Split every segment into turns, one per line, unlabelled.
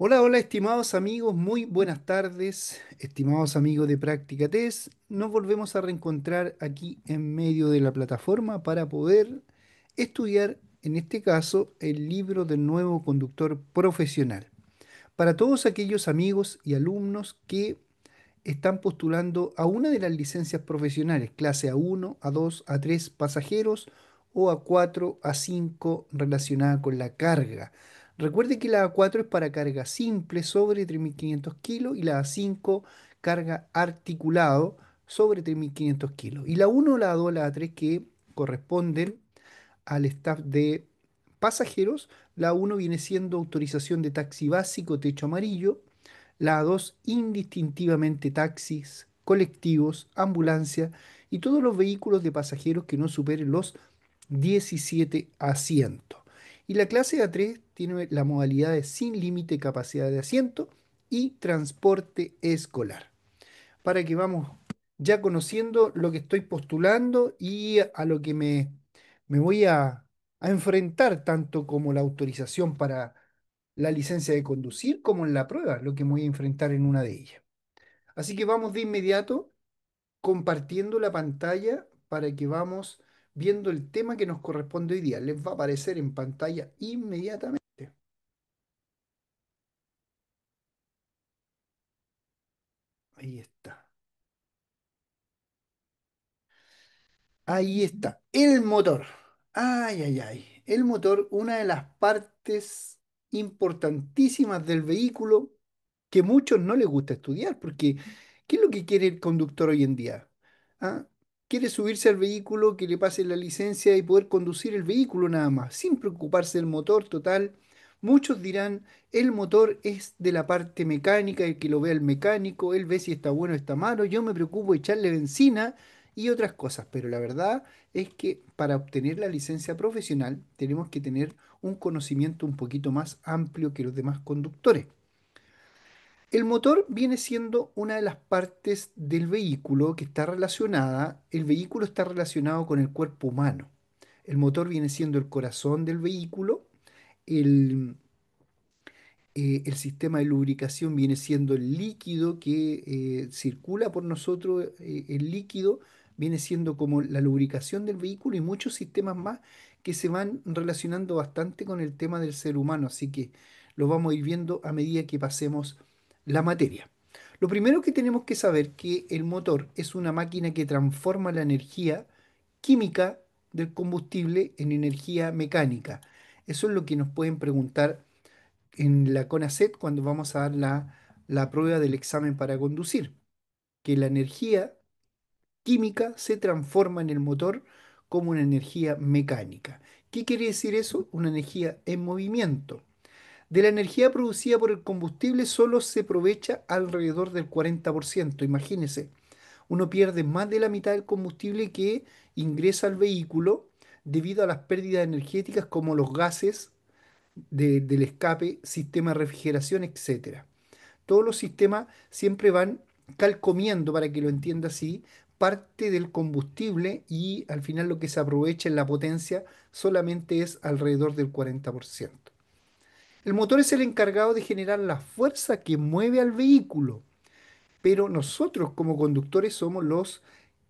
Hola, hola, estimados amigos, muy buenas tardes, estimados amigos de Práctica Test. Nos volvemos a reencontrar aquí en medio de la plataforma para poder estudiar, en este caso, el libro del nuevo conductor profesional. Para todos aquellos amigos y alumnos que están postulando a una de las licencias profesionales, clase A1, A2, A3 pasajeros o A4, A5 relacionada con la carga. Recuerde que la A4 es para carga simple sobre 3.500 kilos y la A5 carga articulado sobre 3.500 kilos. Y la 1, la A2, la A3 que corresponden al staff de pasajeros. La 1 viene siendo autorización de taxi básico, techo amarillo. La A2 indistintivamente taxis, colectivos, ambulancias y todos los vehículos de pasajeros que no superen los 17 asientos. Y la clase A3 tiene la modalidad de sin límite de capacidad de asiento y transporte escolar. Para que vamos ya conociendo lo que estoy postulando y a lo que me voy a enfrentar, tanto como la autorización para la licencia de conducir como en la prueba, lo que me voy a enfrentar en una de ellas. Así que vamos de inmediato compartiendo la pantalla para que vamos viendo el tema que nos corresponde hoy día. Les va a aparecer en pantalla inmediatamente. Ahí está. Ahí está. El motor. Ay, ay, ay. El motor, una de las partes importantísimas del vehículo que muchos no les gusta estudiar, porque ¿qué es lo que quiere el conductor hoy en día? ¿Ah? Quiere subirse al vehículo, que le pase la licencia y poder conducir el vehículo nada más, sin preocuparse del motor total. Muchos dirán, el motor es de la parte mecánica, el que lo vea el mecánico, él ve si está bueno o está malo, yo me preocupo de echarle benzina y otras cosas, pero la verdad es que para obtener la licencia profesional tenemos que tener un conocimiento un poquito más amplio que los demás conductores. El motor viene siendo una de las partes del vehículo que está relacionada, el vehículo está relacionado con el cuerpo humano. El motor viene siendo el corazón del vehículo, el, el sistema de lubricación viene siendo el líquido que circula por nosotros, el líquido viene siendo como la lubricación del vehículo y muchos sistemas más que se van relacionando bastante con el tema del ser humano, así que lo vamos a ir viendo a medida que pasemos la materia. Lo primero que tenemos que saber que el motor es una máquina que transforma la energía química del combustible en energía mecánica. Eso es lo que nos pueden preguntar en la CONACET cuando vamos a dar la prueba del examen para conducir, que la energía química se transforma en el motor como una energía mecánica. ¿Qué quiere decir eso? Una energía en movimiento. De la energía producida por el combustible solo se aprovecha alrededor del 40%. Imagínense, uno pierde más de la mitad del combustible que ingresa al vehículo debido a las pérdidas energéticas como los gases del escape, sistema de refrigeración, etcétera. Todos los sistemas siempre van calcomiendo, para que lo entienda así, parte del combustible y al final lo que se aprovecha en la potencia solamente es alrededor del 40%. El motor es el encargado de generar la fuerza que mueve al vehículo, pero nosotros como conductores somos los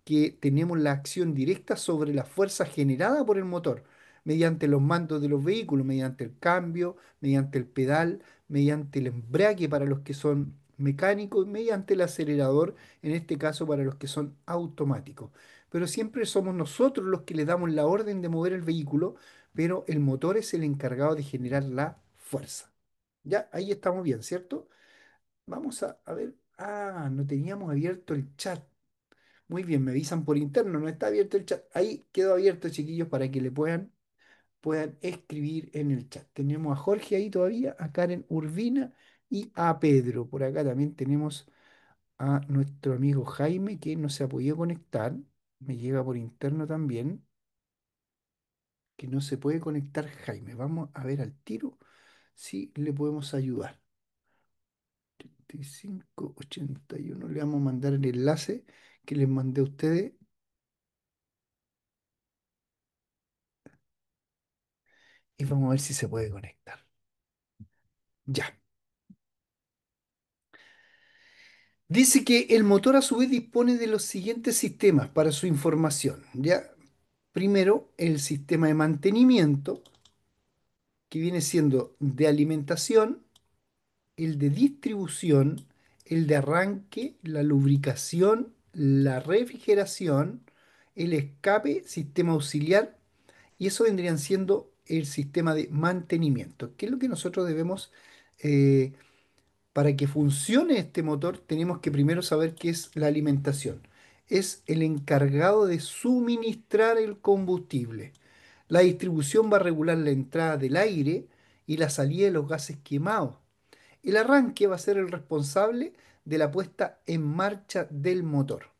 que tenemos la acción directa sobre la fuerza generada por el motor, mediante los mandos de los vehículos, mediante el cambio, mediante el pedal, mediante el embrague para los que son mecánicos, mediante el acelerador, en este caso para los que son automáticos. Pero siempre somos nosotros los que le damos la orden de mover el vehículo, pero el motor es el encargado de generar la fuerza. Ya, ahí estamos bien, ¿cierto? Vamos a ver. Ah, no teníamos abierto el chat. Muy bien, me avisan por interno, no está abierto el chat. Ahí quedó abierto, chiquillos, para que le puedan escribir en el chat. Tenemos a Jorge ahí todavía, a Karen Urbina y a Pedro. Por acá también tenemos a nuestro amigo Jaime, que no se ha podido conectar. Me llega por interno también, que no se puede conectar Jaime. Vamos a ver al tiro si le podemos ayudar. 8581. Le vamos a mandar el enlace que les mandé a ustedes y vamos a ver si se puede conectar. Ya. Dice que el motor a su vez dispone de los siguientes sistemas para su información. Ya, primero, el sistema de mantenimiento, que viene siendo de alimentación, el de distribución, el de arranque, la lubricación, la refrigeración, el escape, sistema auxiliar, y eso vendrían siendo el sistema de mantenimiento. ¿Qué es lo que nosotros debemos, eh, para que funcione este motor, tenemos que primero saber qué es la alimentación? Es el encargado de suministrar el combustible. La distribución va a regular la entrada del aire y la salida de los gases quemados. El arranque va a ser el responsable de la puesta en marcha del motor.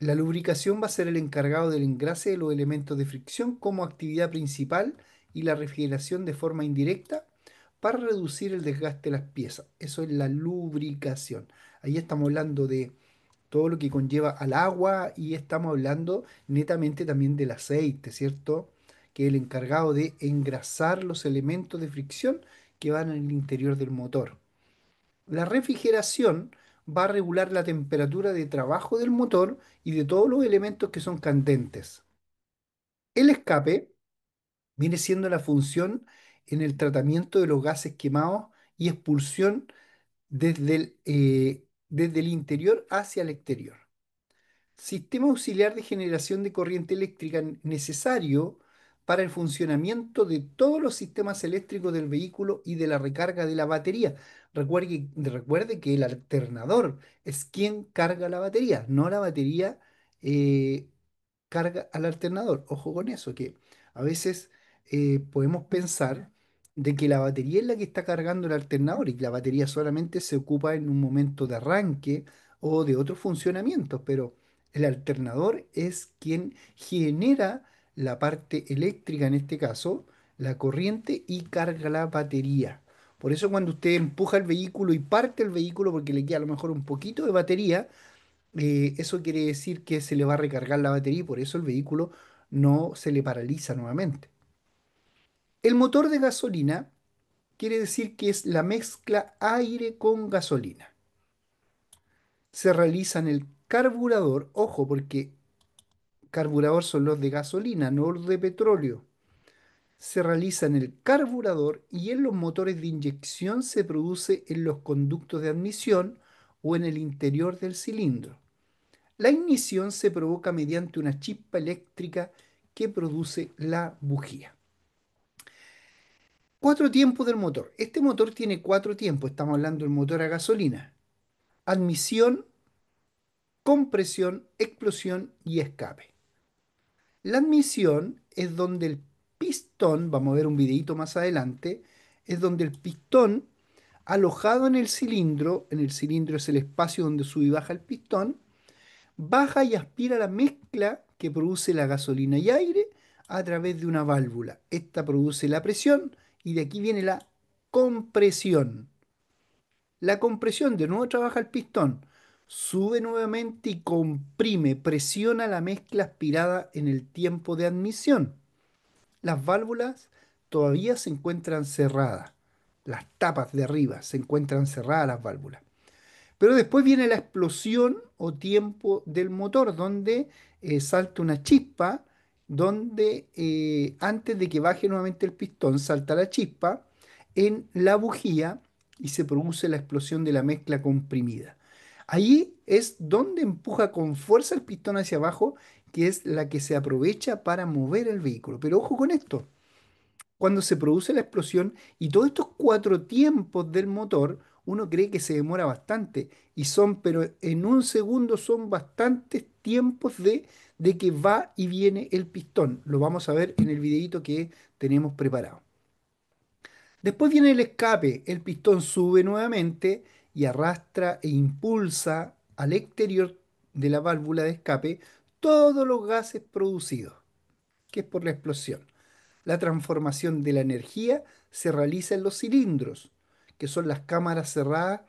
La lubricación va a ser el encargado del engrase de los elementos de fricción como actividad principal y la refrigeración de forma indirecta para reducir el desgaste de las piezas. Eso es la lubricación. Ahí estamos hablando de todo lo que conlleva al agua y estamos hablando netamente también del aceite, ¿cierto? Que es el encargado de engrasar los elementos de fricción que van en el interior del motor. La refrigeración va a regular la temperatura de trabajo del motor y de todos los elementos que son candentes. El escape viene siendo la función en el tratamiento de los gases quemados y expulsión desde el interior hacia el exterior. Sistema auxiliar de generación de corriente eléctrica necesario para el funcionamiento de todos los sistemas eléctricos del vehículo y de la recarga de la batería. Recuerde que el alternador es quien carga la batería, no la batería eh, carga al alternador. Ojo con eso, que a veces podemos pensar de que la batería es la que está cargando el alternador y que la batería solamente se ocupa en un momento de arranque o de otros funcionamientos, pero el alternador es quien genera la parte eléctrica, en este caso, la corriente y carga la batería. Por eso cuando usted empuja el vehículo y parte el vehículo porque le queda a lo mejor un poquito de batería, eso quiere decir que se le va a recargar la batería y por eso el vehículo no se le paraliza nuevamente. El motor de gasolina quiere decir que es la mezcla aire con gasolina. Se realiza en el carburador, ojo, porque carburador son los de gasolina, no los de petróleo. Se realiza en el carburador y en los motores de inyección se produce en los conductos de admisión o en el interior del cilindro. La ignición se provoca mediante una chispa eléctrica que produce la bujía. Cuatro tiempos del motor. Este motor tiene cuatro tiempos. Estamos hablando del motor a gasolina. Admisión, compresión, explosión y escape. La admisión es donde el pistón, vamos a ver un videito más adelante, es donde el pistón alojado en el cilindro es el espacio donde sube y baja el pistón, baja y aspira la mezcla que produce la gasolina y aire a través de una válvula. Esta produce la presión y de aquí viene la compresión. La compresión, de nuevo trabaja el pistón, sube nuevamente y comprime, presiona la mezcla aspirada en el tiempo de admisión. Las válvulas todavía se encuentran cerradas. Las tapas de arriba se encuentran cerradas las válvulas. Pero después viene la explosión o tiempo del motor, donde salta una chispa, donde antes de que baje nuevamente el pistón, salta la chispa en la bujía y se produce la explosión de la mezcla comprimida. Ahí es donde empuja con fuerza el pistón hacia abajo, que es la que se aprovecha para mover el vehículo. Pero ojo con esto, cuando se produce la explosión y todos estos cuatro tiempos del motor, uno cree que se demora bastante y son, pero en un segundo son bastantes tiempos de que va y viene el pistón. Lo vamos a ver en el videito que tenemos preparado. Después viene el escape. El pistón sube nuevamente y arrastra e impulsa al exterior de la válvula de escape todos los gases producidos, que es por la explosión. La transformación de la energía se realiza en los cilindros, que son las cámaras cerradas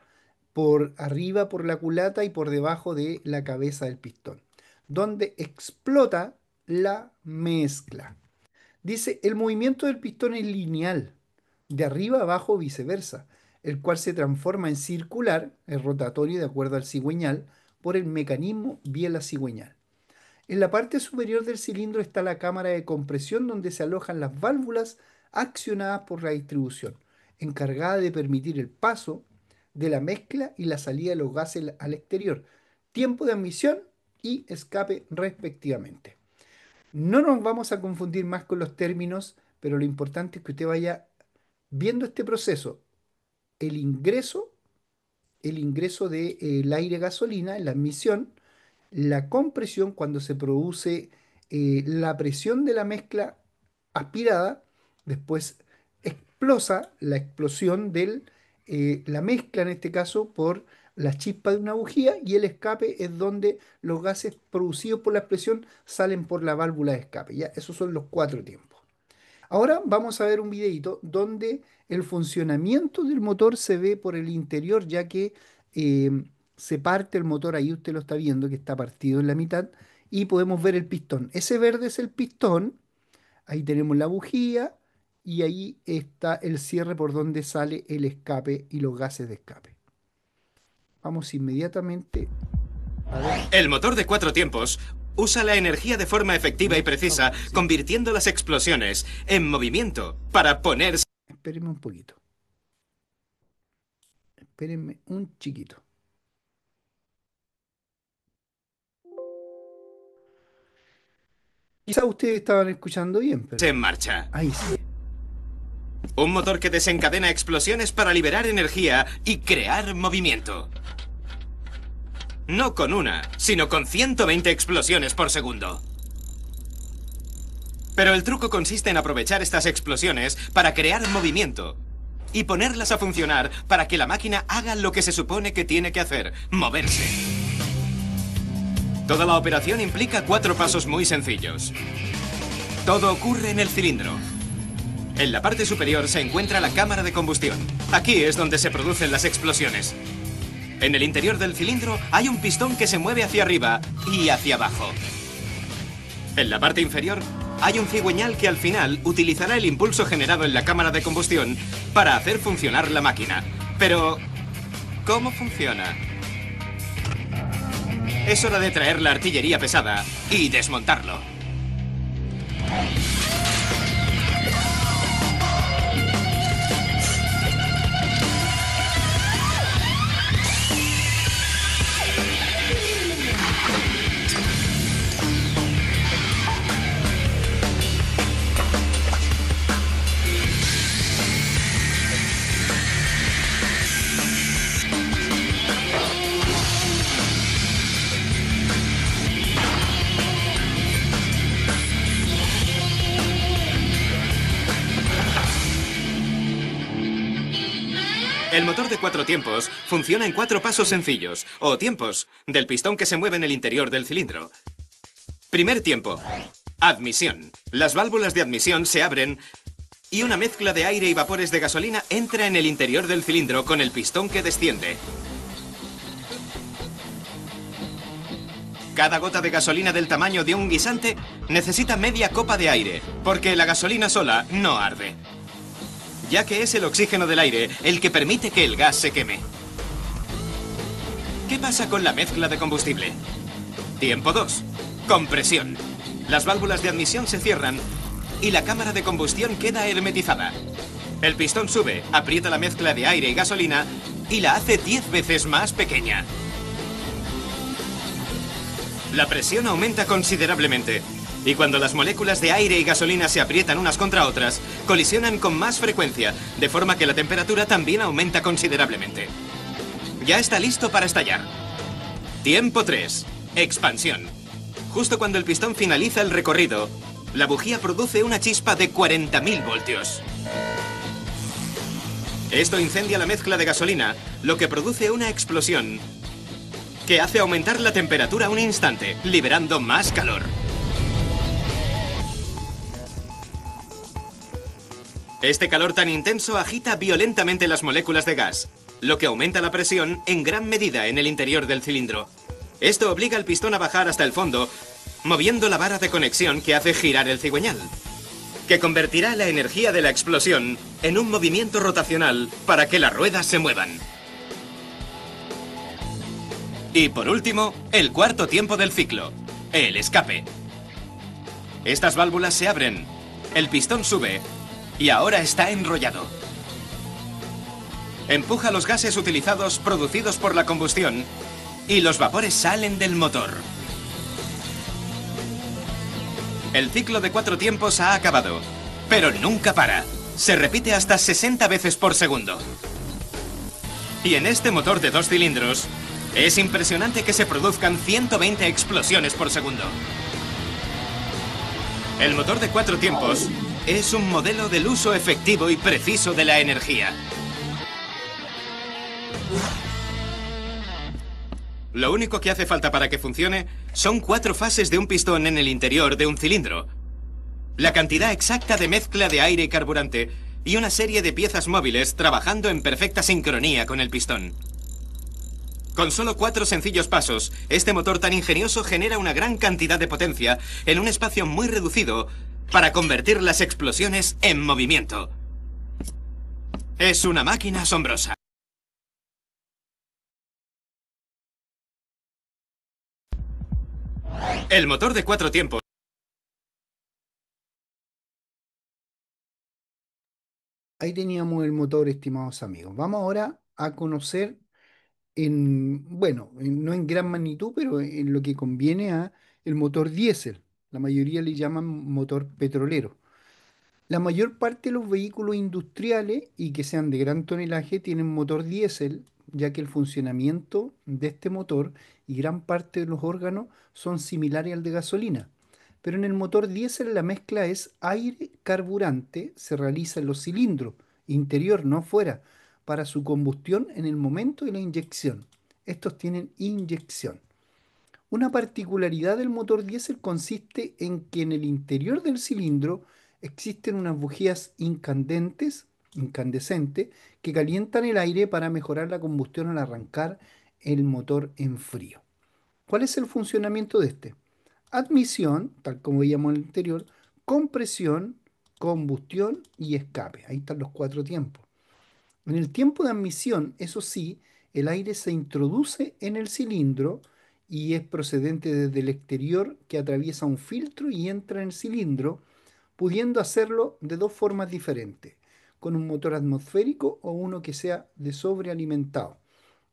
por arriba por la culata y por debajo de la cabeza del pistón, donde explota la mezcla. Dice, el movimiento del pistón es lineal, de arriba a abajo o viceversa. el cual se transforma en circular, es rotatorio de acuerdo al cigüeñal, por el mecanismo biela-cigüeñal. En la parte superior del cilindro está la cámara de compresión donde se alojan las válvulas accionadas por la distribución, encargada de permitir el paso de la mezcla y la salida de los gases al exterior, tiempo de admisión y escape respectivamente. No nos vamos a confundir más con los términos, pero lo importante es que usted vaya viendo este proceso, el ingreso, el ingreso del aire gasolina en la admisión, la compresión cuando se produce la presión de la mezcla aspirada, después explosa la explosión de la mezcla, en este caso, por la chispa de una bujía y el escape es donde los gases producidos por la explosión salen por la válvula de escape. ¿Ya? Esos son los cuatro tiempos. Ahora vamos a ver un videito donde el funcionamiento del motor se ve por el interior, ya que eh, se parte el motor, ahí usted lo está viendo, que está partido en la mitad, y podemos ver el pistón. Ese verde es el pistón, ahí tenemos la bujía, y ahí está el cierre por donde sale el escape y los gases de escape. Vamos inmediatamente a ver.
El motor de 4 tiempos usa la energía de forma efectiva y precisa,
Sí.
convirtiendo las explosiones en movimiento para ponerse...
Espérenme un poquito. Espérenme un chiquito. Quizá ustedes estaban escuchando bien, pero
en marcha.
ahí sí.
Un motor que desencadena explosiones para liberar energía y crear movimiento. No con una, sino con 120 explosiones por segundo. Pero el truco consiste en aprovechar estas explosiones para crear movimiento y ponerlas a funcionar para que la máquina haga lo que se supone que tiene que hacer, moverse. Toda la operación implica 4 pasos muy sencillos. Todo ocurre en el cilindro. En la parte superior se encuentra la cámara de combustión. Aquí es donde se producen las explosiones. En el interior del cilindro hay un pistón que se mueve hacia arriba y hacia abajo. En la parte inferior hay un cigüeñal que al final utilizará el impulso generado en la cámara de combustión para hacer funcionar la máquina. Pero, ¿cómo funciona? Es hora de traer la artillería pesada y desmontarlo. El motor de 4 tiempos funciona en 4 pasos sencillos, o tiempos, del pistón que se mueve en el interior del cilindro. Primer tiempo. Admisión. Las válvulas de admisión se abren y una mezcla de aire y vapores de gasolina entra en el interior del cilindro con el pistón que desciende. Cada gota de gasolina del tamaño de un guisante necesita media copa de aire, porque la gasolina sola no arde, ya que es el oxígeno del aire el que permite que el gas se queme. ¿Qué pasa con la mezcla de combustible? Tiempo 2. Compresión. Las válvulas de admisión se cierran y la cámara de combustión queda hermetizada. El pistón sube, aprieta la mezcla de aire y gasolina y la hace 10 veces más pequeña. La presión aumenta considerablemente. Y cuando las moléculas de aire y gasolina se aprietan unas contra otras, colisionan con más frecuencia, de forma que la temperatura también aumenta considerablemente. Ya está listo para estallar. Tiempo 3. Expansión. Justo cuando el pistón finaliza el recorrido, la bujía produce una chispa de 40.000 voltios. Esto incendia la mezcla de gasolina, lo que produce una explosión que hace aumentar la temperatura un instante, liberando más calor. Este calor tan intenso agita violentamente las moléculas de gas, lo que aumenta la presión en gran medida en el interior del cilindro. Esto obliga al pistón a bajar hasta el fondo, moviendo la vara de conexión que hace girar el cigüeñal. que convertirá la energía de la explosión en un movimiento rotacional para que las ruedas se muevan. Y por último, el cuarto tiempo del ciclo, el escape. Estas válvulas se abren, el pistón sube y ahora está enrollado. Empuja los gases utilizados producidos por la combustión y los vapores salen del motor. El ciclo de 4 tiempos ha acabado, pero nunca para. Se repite hasta 60 veces por segundo. Y en este motor de 2 cilindros, es impresionante que se produzcan 120 explosiones por segundo. El motor de 4 tiempos es un modelo del uso efectivo y preciso de la energía. Lo único que hace falta para que funcione son 4 fases de un pistón en el interior de un cilindro, la cantidad exacta de mezcla de aire y carburante y una serie de piezas móviles trabajando en perfecta sincronía con el pistón. Con solo 4 sencillos pasos, este motor tan ingenioso genera una gran cantidad de potencia en un espacio muy reducido para convertir las explosiones en movimiento. Es una máquina asombrosa. El motor de 4 tiempos.
Ahí teníamos el motor, estimados amigos. Vamos ahora a conocer bueno, no en gran magnitud, pero en lo que conviene a el motor diésel. La mayoría le llaman motor petrolero. La mayor parte de los vehículos industriales y que sean de gran tonelaje tienen motor diésel, ya que el funcionamiento de este motor y gran parte de los órganos son similares al de gasolina. Pero en el motor diésel la mezcla es aire-carburante, se realiza en los cilindros, interior, no fuera, para su combustión en el momento de la inyección. Estos tienen inyección. Una particularidad del motor diésel consiste en que en el interior del cilindro existen unas bujías incandescentes, que calientan el aire para mejorar la combustión al arrancar el motor en frío. ¿Cuál es el funcionamiento de este? Admisión, tal como veíamos en el anterior, compresión, combustión y escape. Ahí están los 4 tiempos. En el tiempo de admisión, eso sí, el aire se introduce en el cilindro y es procedente desde el exterior, que atraviesa un filtro y entra en el cilindro, pudiendo hacerlo de 2 formas diferentes, con un motor atmosférico o uno que sea de sobrealimentado.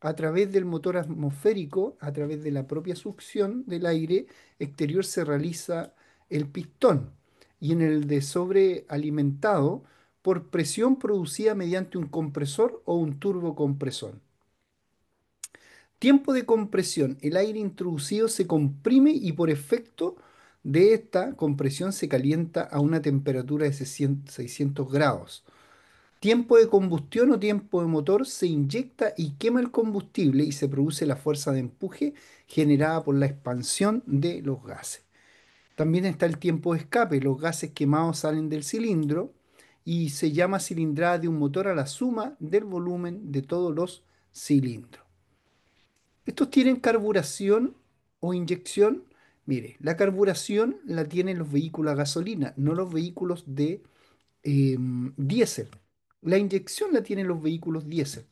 A través del motor atmosférico, a través de la propia succión del aire exterior, se realiza el pistón, y en el de sobrealimentado por presión producida mediante un compresor o un turbocompresor. Tiempo de compresión. El aire introducido se comprime y por efecto de esta compresión se calienta a una temperatura de 600 grados. Tiempo de combustión o tiempo de motor: se inyecta y quema el combustible y se produce la fuerza de empuje generada por la expansión de los gases. También está el tiempo de escape. Los gases quemados salen del cilindro y se llama cilindrada de un motor a la suma del volumen de todos los cilindros. Estos tienen carburación o inyección. Mire, la carburación la tienen los vehículos a gasolina, no los vehículos de diésel. La inyección la tienen los vehículos diésel.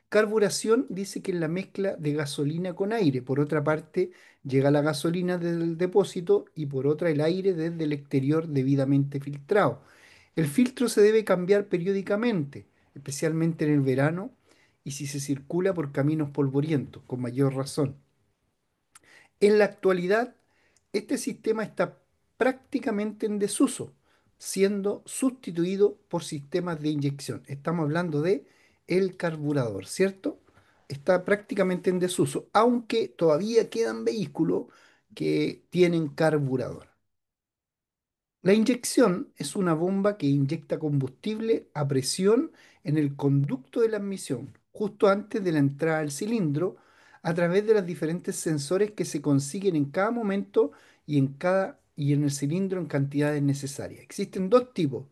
Carburación dice que es la mezcla de gasolina con aire. Por otra parte, llega la gasolina del depósito y por otra el aire desde el exterior debidamente filtrado. El filtro se debe cambiar periódicamente, especialmente en el verano y si se circula por caminos polvorientos, con mayor razón. En la actualidad, este sistema está prácticamente en desuso, siendo sustituido por sistemas de inyección. Estamos hablando de el carburador, ¿cierto? Está prácticamente en desuso, aunque todavía quedan vehículos que tienen carburador. La inyección es una bomba que inyecta combustible a presión en el conducto de la admisión, justo antes de la entrada del cilindro, a través de los diferentes sensores que se consiguen en cada momento y en el cilindro en cantidades necesarias. Existen 2 tipos: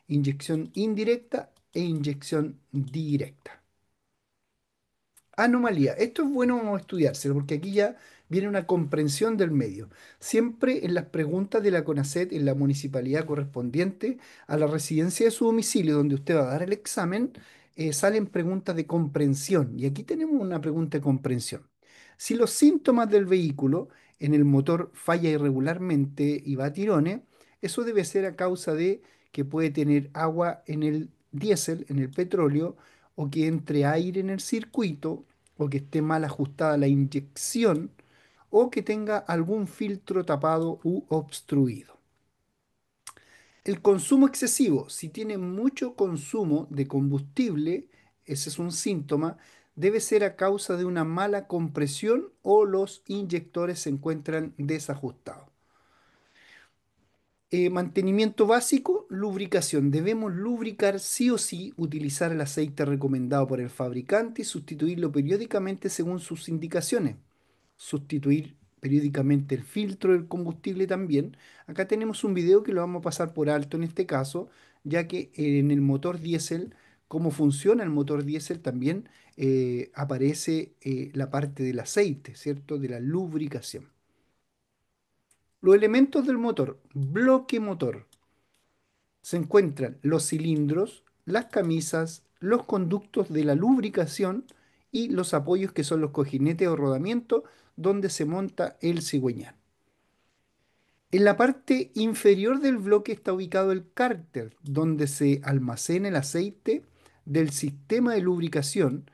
inyección indirecta e inyección directa. Anomalía. Esto es bueno estudiárselo porque aquí ya viene una comprensión del medio. Siempre en las preguntas de la CONACET, en la municipalidad correspondiente a la residencia de su domicilio, donde usted va a dar el examen, salen preguntas de comprensión. Y aquí tenemos una pregunta de comprensión. Si los síntomas del vehículo en el motor falla irregularmente y va a tirones, eso debe ser a causa de que puede tener agua en el diésel, en el petróleo, o que entre aire en el circuito, o que esté mal ajustada la inyección, o que tenga algún filtro tapado u obstruido. El consumo excesivo, si tiene mucho consumo de combustible, ese es un síntoma, debe ser a causa de una mala compresión o los inyectores se encuentran desajustados. Mantenimiento básico, lubricación. Debemos lubricar sí o sí, utilizar el aceite recomendado por el fabricante y sustituirlo periódicamente según sus indicaciones. Sustituir periódicamente el filtro del combustible también. Acá tenemos un video que lo vamos a pasar por alto en este caso, ya que en el motor diésel, cómo funciona el motor diésel también aparece la parte del aceite, ¿cierto? De la lubricación. Los elementos del motor, bloque motor. Se encuentran los cilindros, las camisas, los conductos de la lubricación y los apoyos que son los cojinetes o rodamientos donde se monta el cigüeñal. En la parte inferior del bloque está ubicado el cárter, donde se almacena el aceite del sistema de lubricación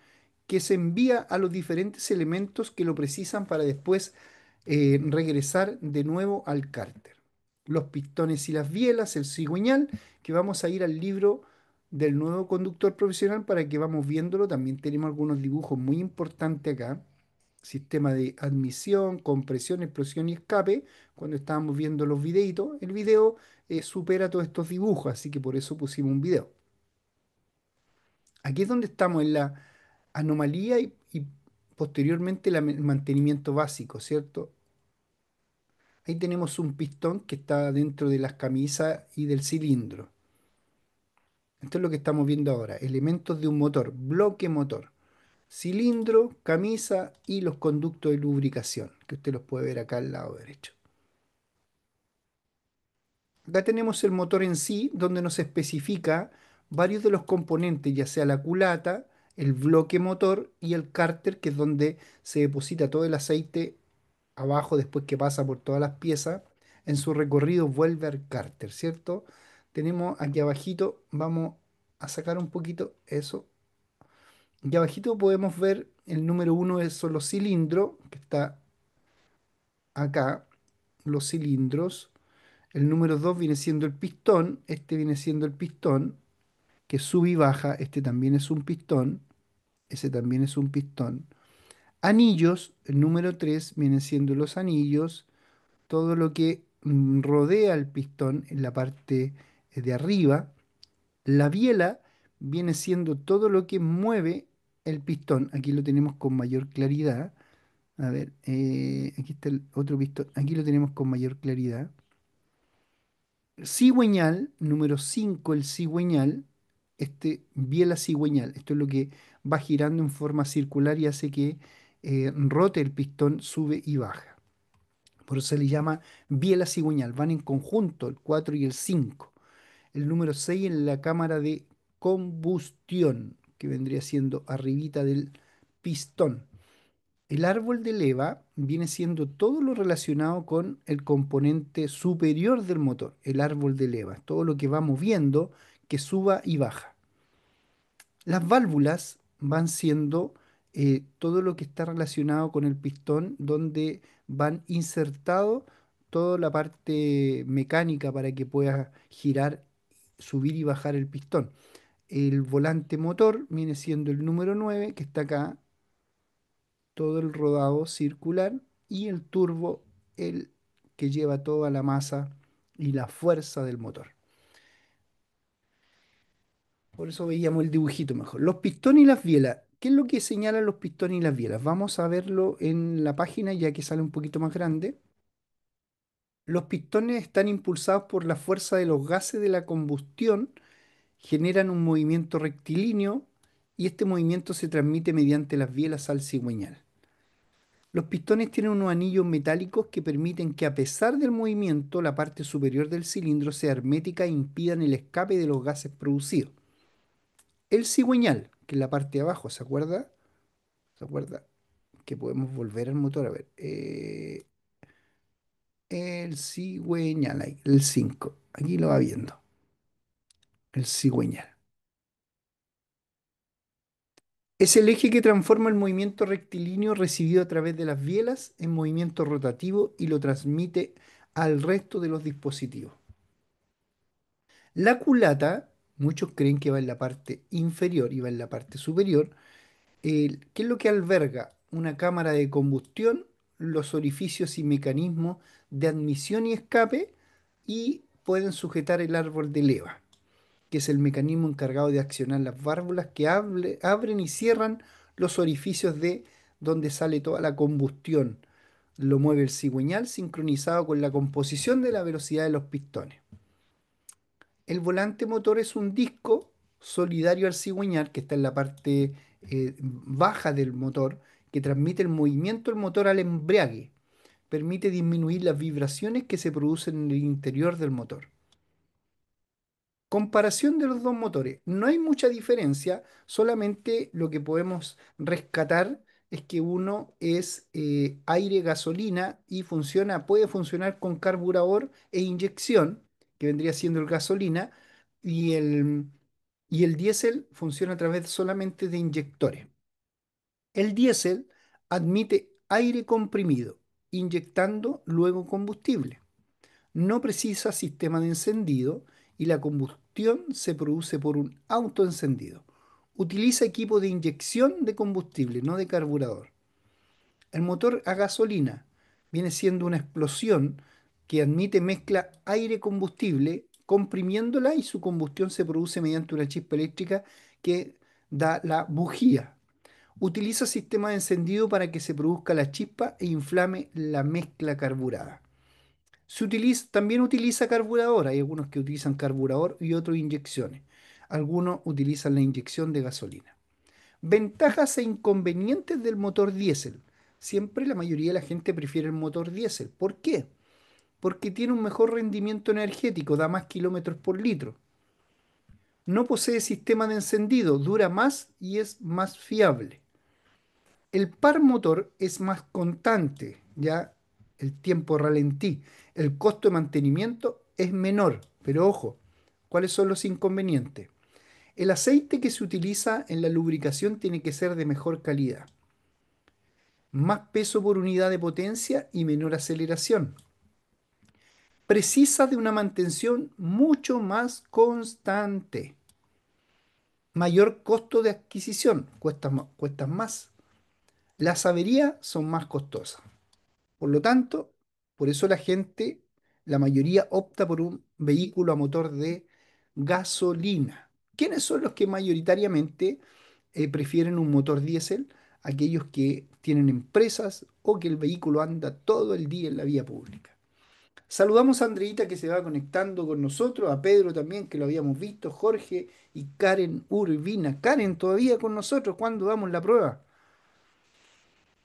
que se envía a los diferentes elementos que lo precisan para después regresar de nuevo al cárter. Los pistones y las bielas, el cigüeñal, que vamos a ir al libro del nuevo conductor profesional para que vamos viéndolo. También tenemos algunos dibujos muy importantes acá. Sistema de admisión, compresión, explosión y escape. Cuando estábamos viendo los videitos, el video supera todos estos dibujos, así que por eso pusimos un video. Aquí es donde estamos en la anomalía y posteriormente el mantenimiento básico, ¿cierto? Ahí tenemos un pistón que está dentro de las camisas y del cilindro. Esto es lo que estamos viendo ahora. Elementos de un motor, bloque motor, cilindro, camisa y los conductos de lubricación, que usted los puede ver acá al lado derecho. Acá tenemos el motor en sí, donde nos especifica varios de los componentes, ya sea la culata, el bloque motor y el cárter, que es donde se deposita todo el aceite abajo después que pasa por todas las piezas. En su recorrido vuelve al cárter, ¿cierto? Tenemos aquí abajito, vamos a sacar un poquito eso. Aquí abajito podemos ver el número uno son los cilindros, que está acá, los cilindros. El número 2 viene siendo el pistón, este viene siendo el pistón, que sube y baja, este también es un pistón, ese también es un pistón. Anillos, el número 3 vienen siendo los anillos, todo lo que rodea el pistón en la parte de arriba. La biela viene siendo todo lo que mueve el pistón, aquí lo tenemos con mayor claridad. A ver, aquí está el otro pistón, aquí lo tenemos con mayor claridad. Cigüeñal, número 5 el cigüeñal, biela cigüeñal, esto es lo que va girando en forma circular y hace que rote el pistón, sube y baja. Por eso se le llama biela cigüeñal, van en conjunto el 4 y el 5. El número 6 en la cámara de combustión, que vendría siendo arribita del pistón. El árbol de leva viene siendo todo lo relacionado con el componente superior del motor, el árbol de leva, todo lo que va moviendo que suba y baja. Las válvulas van siendo todo lo que está relacionado con el pistón, donde van insertado toda la parte mecánica para que pueda girar, subir y bajar el pistón. El volante motor viene siendo el número 9 que está acá, todo el rodado circular, y el turbo, el que lleva toda la masa y la fuerza del motor. Por eso veíamos el dibujito mejor. Los pistones y las bielas. ¿Qué es lo que señalan los pistones y las bielas? Vamos a verlo en la página ya que sale un poquito más grande. Los pistones están impulsados por la fuerza de los gases de la combustión, generan un movimiento rectilíneo y este movimiento se transmite mediante las bielas al cigüeñal. Los pistones tienen unos anillos metálicos que permiten que a pesar del movimiento, la parte superior del cilindro sea hermética e impidan el escape de los gases producidos. El cigüeñal, que es la parte de abajo, ¿se acuerda? ¿Se acuerda? Que podemos volver al motor, a ver. El cigüeñal, ahí, el 5. Aquí lo va viendo. El cigüeñal. Es el eje que transforma el movimiento rectilíneo recibido a través de las bielas en movimiento rotativo y lo transmite al resto de los dispositivos. La culata, muchos creen que va en la parte inferior y va en la parte superior. ¿Qué es lo que alberga? Una cámara de combustión, los orificios y mecanismos de admisión y escape y pueden sujetar el árbol de leva, que es el mecanismo encargado de accionar las válvulas que abren y cierran los orificios de donde sale toda la combustión. Lo mueve el cigüeñal sincronizado con la composición de la velocidad de los pistones. El volante motor es un disco solidario al cigüeñal que está en la parte baja del motor, que transmite el movimiento del motor al embrague. Permite disminuir las vibraciones que se producen en el interior del motor. Comparación de los dos motores. No hay mucha diferencia, solamente lo que podemos rescatar es que uno es aire-gasolina y puede funcionar con carburador e inyección, que vendría siendo el gasolina, y el diésel funciona a través solamente de inyectores. El diésel admite aire comprimido, inyectando luego combustible. No precisa sistema de encendido y la combustión se produce por un autoencendido. Utiliza equipo de inyección de combustible, no de carburador. El motor a gasolina viene siendo una explosión que admite mezcla aire-combustible, comprimiéndola y su combustión se produce mediante una chispa eléctrica que da la bujía. Utiliza sistema de encendido para que se produzca la chispa e inflame la mezcla carburada. También utiliza carburador. Hay algunos que utilizan carburador y otros inyecciones. Algunos utilizan la inyección de gasolina. Ventajas e inconvenientes del motor diésel. Siempre la mayoría de la gente prefiere el motor diésel. ¿Por qué? Porque tiene un mejor rendimiento energético, da más kilómetros por litro. No posee sistema de encendido, dura más y es más fiable. El par motor es más constante, ya el tiempo ralentí. El costo de mantenimiento es menor, pero ojo, ¿cuáles son los inconvenientes? El aceite que se utiliza en la lubricación tiene que ser de mejor calidad, más peso por unidad de potencia y menor aceleración. Precisa de una mantención mucho más constante. Mayor costo de adquisición, cuestan más. Las averías son más costosas. Por lo tanto, por eso la mayoría opta por un vehículo a motor de gasolina. ¿Quiénes son los que mayoritariamente prefieren un motor diésel? Aquellos que tienen empresas o que el vehículo anda todo el día en la vía pública. Saludamos a Andreita que se va conectando con nosotros, a Pedro también que lo habíamos visto, Jorge y Karen Urbina. Karen, todavía con nosotros, ¿cuándo damos la prueba?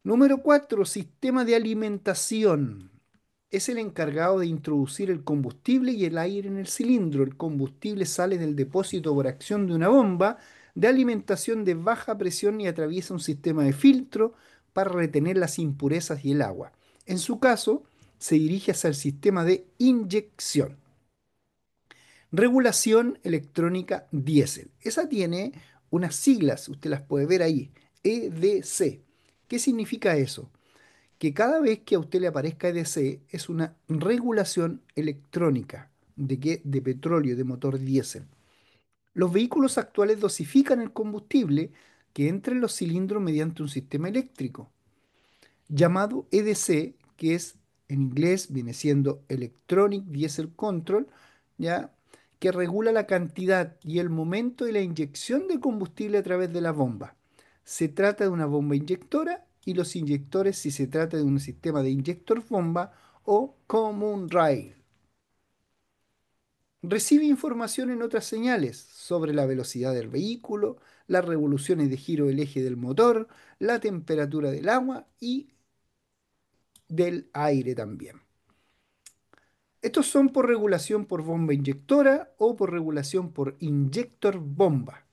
Número 4, sistema de alimentación. Es el encargado de introducir el combustible y el aire en el cilindro. El combustible sale del depósito por acción de una bomba de alimentación de baja presión y atraviesa un sistema de filtro para retener las impurezas y el agua. En su caso, se dirige hacia el sistema de inyección. Regulación electrónica diésel. Esa tiene unas siglas, usted las puede ver ahí, EDC. ¿Qué significa eso? Que cada vez que a usted le aparezca EDC es una regulación electrónica. ¿De qué? De petróleo, de motor diésel. Los vehículos actuales dosifican el combustible que entra en los cilindros mediante un sistema eléctrico llamado EDC, que es en inglés viene siendo Electronic Diesel Control, ya que regula la cantidad y el momento de la inyección de combustible a través de la bomba. Se trata de una bomba inyectora y los inyectores si se trata de un sistema de inyector bomba o common rail. Recibe información en otras señales sobre la velocidad del vehículo, las revoluciones de giro del eje del motor, la temperatura del agua y del aire también. Estos son por regulación por bomba inyectora o por regulación por inyector bomba.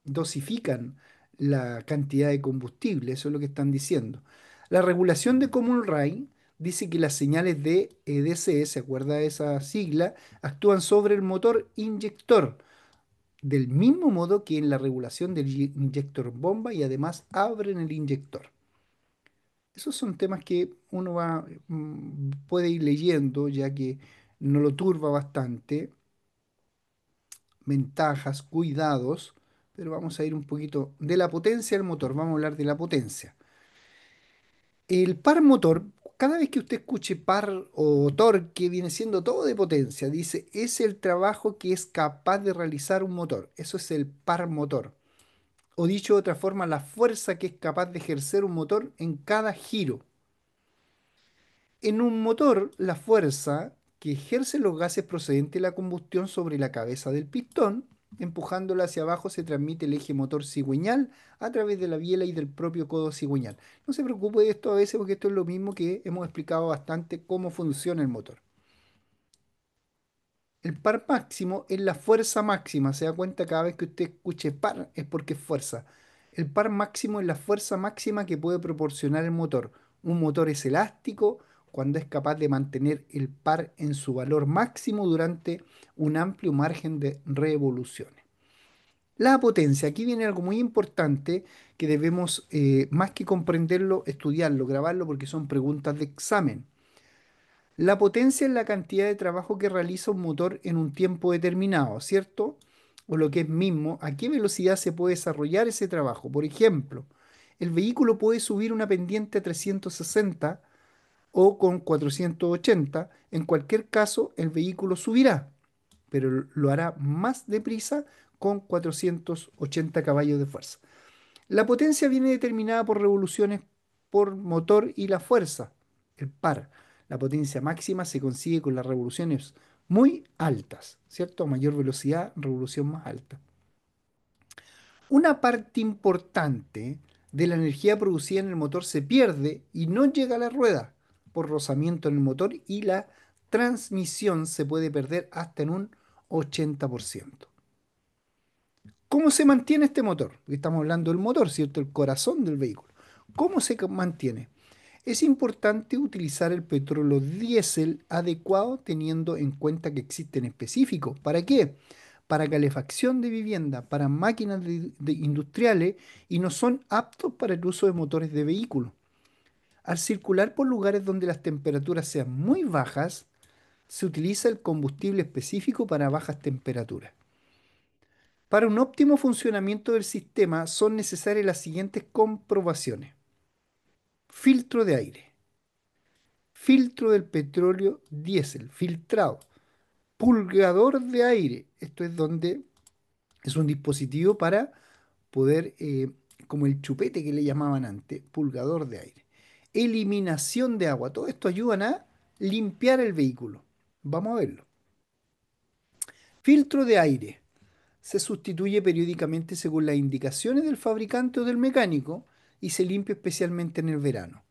Dosifican la cantidad de combustible, eso es lo que están diciendo. La regulación de Common Rail dice que las señales de EDC, ¿se acuerda de esa sigla? Actúan sobre el motor inyector, del mismo modo que en la regulación del inyector bomba y además abren el inyector. Esos son temas que uno puede ir leyendo, ya que no lo turba bastante. Ventajas, cuidados, pero vamos a ir un poquito de la potencia del motor. Vamos a hablar de la potencia. El par motor, cada vez que usted escuche par o torque, viene siendo todo de potencia. Dice, es el trabajo que es capaz de realizar un motor. Eso es el par motor. O dicho de otra forma, la fuerza que es capaz de ejercer un motor en cada giro. En un motor, la fuerza que ejercen los gases procedentes de la combustión sobre la cabeza del pistón, empujándola hacia abajo, se transmite el eje motor cigüeñal a través de la biela y del propio codo cigüeñal. No se preocupe de esto a veces porque esto es lo mismo que hemos explicado bastante cómo funciona el motor. El par máximo es la fuerza máxima. Se da cuenta cada vez que usted escuche par es porque es fuerza. El par máximo es la fuerza máxima que puede proporcionar el motor. Un motor es elástico cuando es capaz de mantener el par en su valor máximo durante un amplio margen de revoluciones. La potencia, aquí viene algo muy importante que debemos, más que comprenderlo, estudiarlo, grabarlo porque son preguntas de examen. La potencia es la cantidad de trabajo que realiza un motor en un tiempo determinado, ¿cierto? O lo que es mismo, a qué velocidad se puede desarrollar ese trabajo. Por ejemplo, el vehículo puede subir una pendiente a 360 o con 480. En cualquier caso, el vehículo subirá, pero lo hará más deprisa con 480 caballos de fuerza. La potencia viene determinada por revoluciones por motor y la fuerza, el par. La potencia máxima se consigue con las revoluciones muy altas, ¿cierto? A mayor velocidad, revolución más alta. Una parte importante de la energía producida en el motor se pierde y no llega a la rueda por rozamiento en el motor y la transmisión se puede perder hasta en un 80%. ¿Cómo se mantiene este motor? Porque estamos hablando del motor, ¿cierto? El corazón del vehículo. ¿Cómo se mantiene? Es importante utilizar el petróleo diésel adecuado teniendo en cuenta que existen específicos. ¿Para qué? Para calefacción de vivienda, para máquinas industriales y no son aptos para el uso de motores de vehículos. Al circular por lugares donde las temperaturas sean muy bajas, se utiliza el combustible específico para bajas temperaturas. Para un óptimo funcionamiento del sistema son necesarias las siguientes comprobaciones. Filtro de aire, filtro del petróleo diésel, filtrado, purgador de aire. Esto es donde es un dispositivo para poder, como el chupete que le llamaban antes, purgador de aire. Eliminación de agua. Todo esto ayudan a limpiar el vehículo. Vamos a verlo. Filtro de aire. Se sustituye periódicamente según las indicaciones del fabricante o del mecánico y se limpia especialmente en el verano.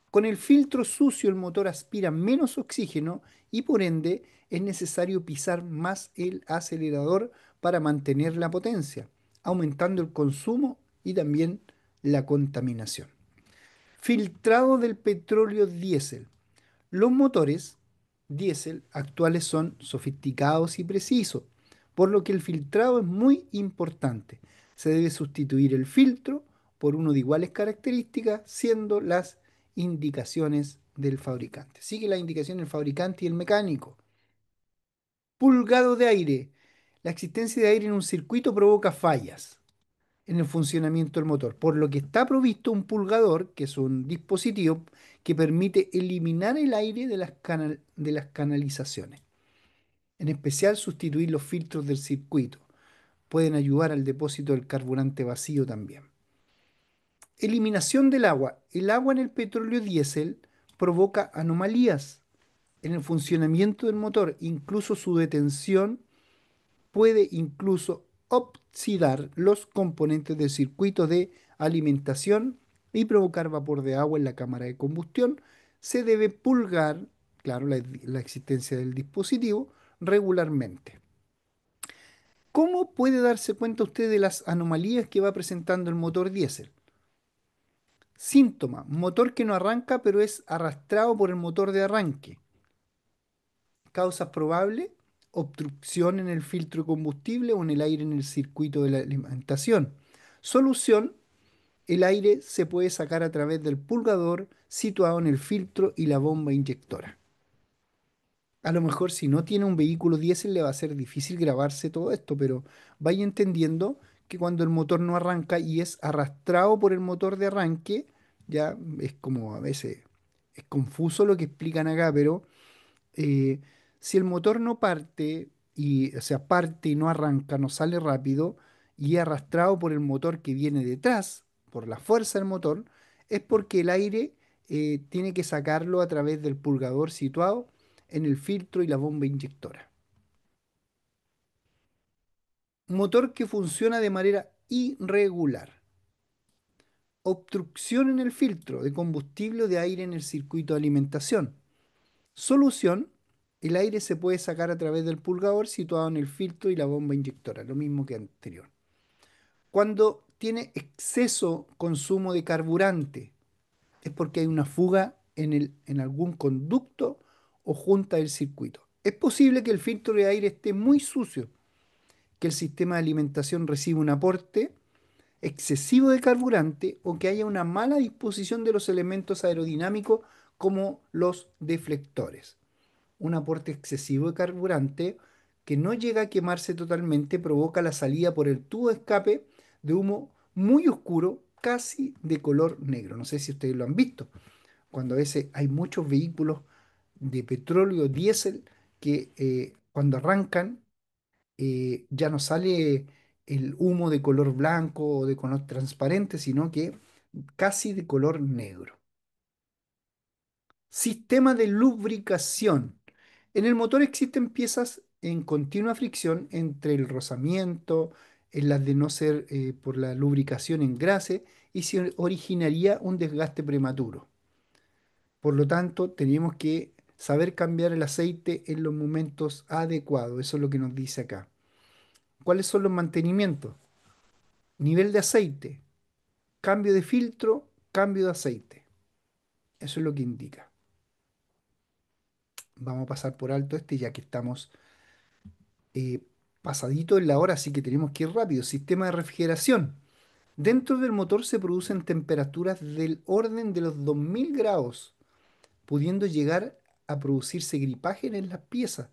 Con el filtro sucio el motor aspira menos oxígeno y por ende es necesario pisar más el acelerador para mantener la potencia, aumentando el consumo y también la contaminación. Filtrado del petróleo diésel. Los motores diésel actuales son sofisticados y precisos, por lo que el filtrado es muy importante. Se debe sustituir el filtro por uno de iguales características, siendo las indicaciones del fabricante. Sigue la indicación del fabricante y el mecánico. Pulgado de aire. La existencia de aire en un circuito provoca fallas en el funcionamiento del motor, por lo que está provisto un pulgador, que es un dispositivo que permite eliminar el aire de las canalizaciones. En especial sustituir los filtros del circuito. Pueden ayudar al depósito del carburante vacío también. Eliminación del agua. El agua en el petróleo diésel provoca anomalías en el funcionamiento del motor, incluso su detención puede incluso oxidar los componentes del circuito de alimentación y provocar vapor de agua en la cámara de combustión, se debe pulgar, claro, la existencia del dispositivo regularmente. ¿Cómo puede darse cuenta usted de las anomalías que va presentando el motor diésel? Síntoma, motor que no arranca pero es arrastrado por el motor de arranque. Causas probables, obstrucción en el filtro de combustible o en el aire en el circuito de la alimentación. Solución, el aire se puede sacar a través del purgador situado en el filtro y la bomba inyectora. A lo mejor si no tiene un vehículo diésel le va a ser difícil grabarse todo esto, pero vaya entendiendo que cuando el motor no arranca y es arrastrado por el motor de arranque, ya es como a veces es confuso lo que explican acá, pero eh, si el motor no parte, y, o sea, parte y no arranca, no sale rápido, y es arrastrado por el motor que viene detrás, por la fuerza del motor, es porque el aire tiene que sacarlo a través del purgador situado en el filtro y la bomba inyectora. Motor que funciona de manera irregular. Obstrucción en el filtro de combustible o de aire en el circuito de alimentación. Solución, el aire se puede sacar a través del purgador situado en el filtro y la bomba inyectora, lo mismo que anterior. Cuando tiene exceso consumo de carburante, es porque hay una fuga en algún conducto o junta del circuito. Es posible que el filtro de aire esté muy sucio, que el sistema de alimentación reciba un aporte excesivo de carburante o que haya una mala disposición de los elementos aerodinámicos como los deflectores. Un aporte excesivo de carburante que no llega a quemarse totalmente provoca la salida por el tubo de escape de humo muy oscuro, casi de color negro. No sé si ustedes lo han visto, cuando a veces hay muchos vehículos de petróleo diésel que cuando arrancan ya no sale el humo de color blanco o de color transparente, sino que casi de color negro. Sistema de lubricación. En el motor existen piezas en continua fricción entre el rozamiento, en las de no ser por la lubricación en grase, y se originaría un desgaste prematuro. Por lo tanto, tenemos que saber cambiar el aceite en los momentos adecuados. Eso es lo que nos dice acá. ¿Cuáles son los mantenimientos? Nivel de aceite, cambio de filtro, cambio de aceite. Eso es lo que indica. Vamos a pasar por alto este ya que estamos eh, pasadito en la hora, así que tenemos que ir rápido. Sistema de refrigeración. Dentro del motor se producen temperaturas del orden de los 2000 grados, pudiendo llegar a producirse gripaje en las piezas.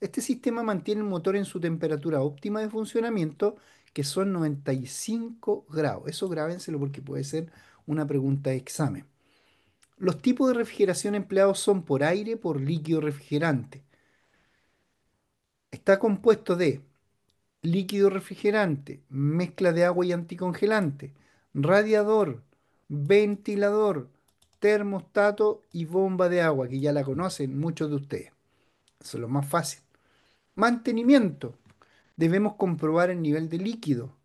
Este sistema mantiene el motor en su temperatura óptima de funcionamiento, que son 95 grados. Eso grábenselo porque puede ser una pregunta de examen. Los tipos de refrigeración empleados son por aire, por líquido refrigerante. Está compuesto de líquido refrigerante, mezcla de agua y anticongelante, radiador, ventilador, termostato y bomba de agua, que ya la conocen muchos de ustedes. Eso es lo más fácil. Mantenimiento. Debemos comprobar el nivel de líquido.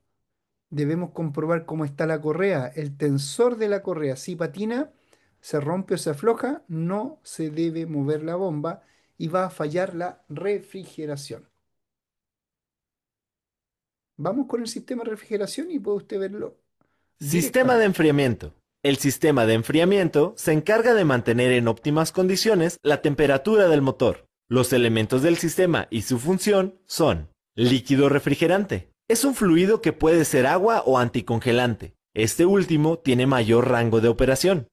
Debemos comprobar cómo está la correa, el tensor de la correa. Si patina, se rompe o se afloja, no se debe mover la bomba y va a fallar la refrigeración. Vamos con el sistema de refrigeración y puede usted verlo
Sistema de
directamente.
enfriamiento. El sistema de enfriamiento se encarga de mantener en óptimas condiciones la temperatura del motor. Los elementos del sistema y su función son: líquido refrigerante. Es un fluido que puede ser agua o anticongelante. Este último tiene mayor rango de operación.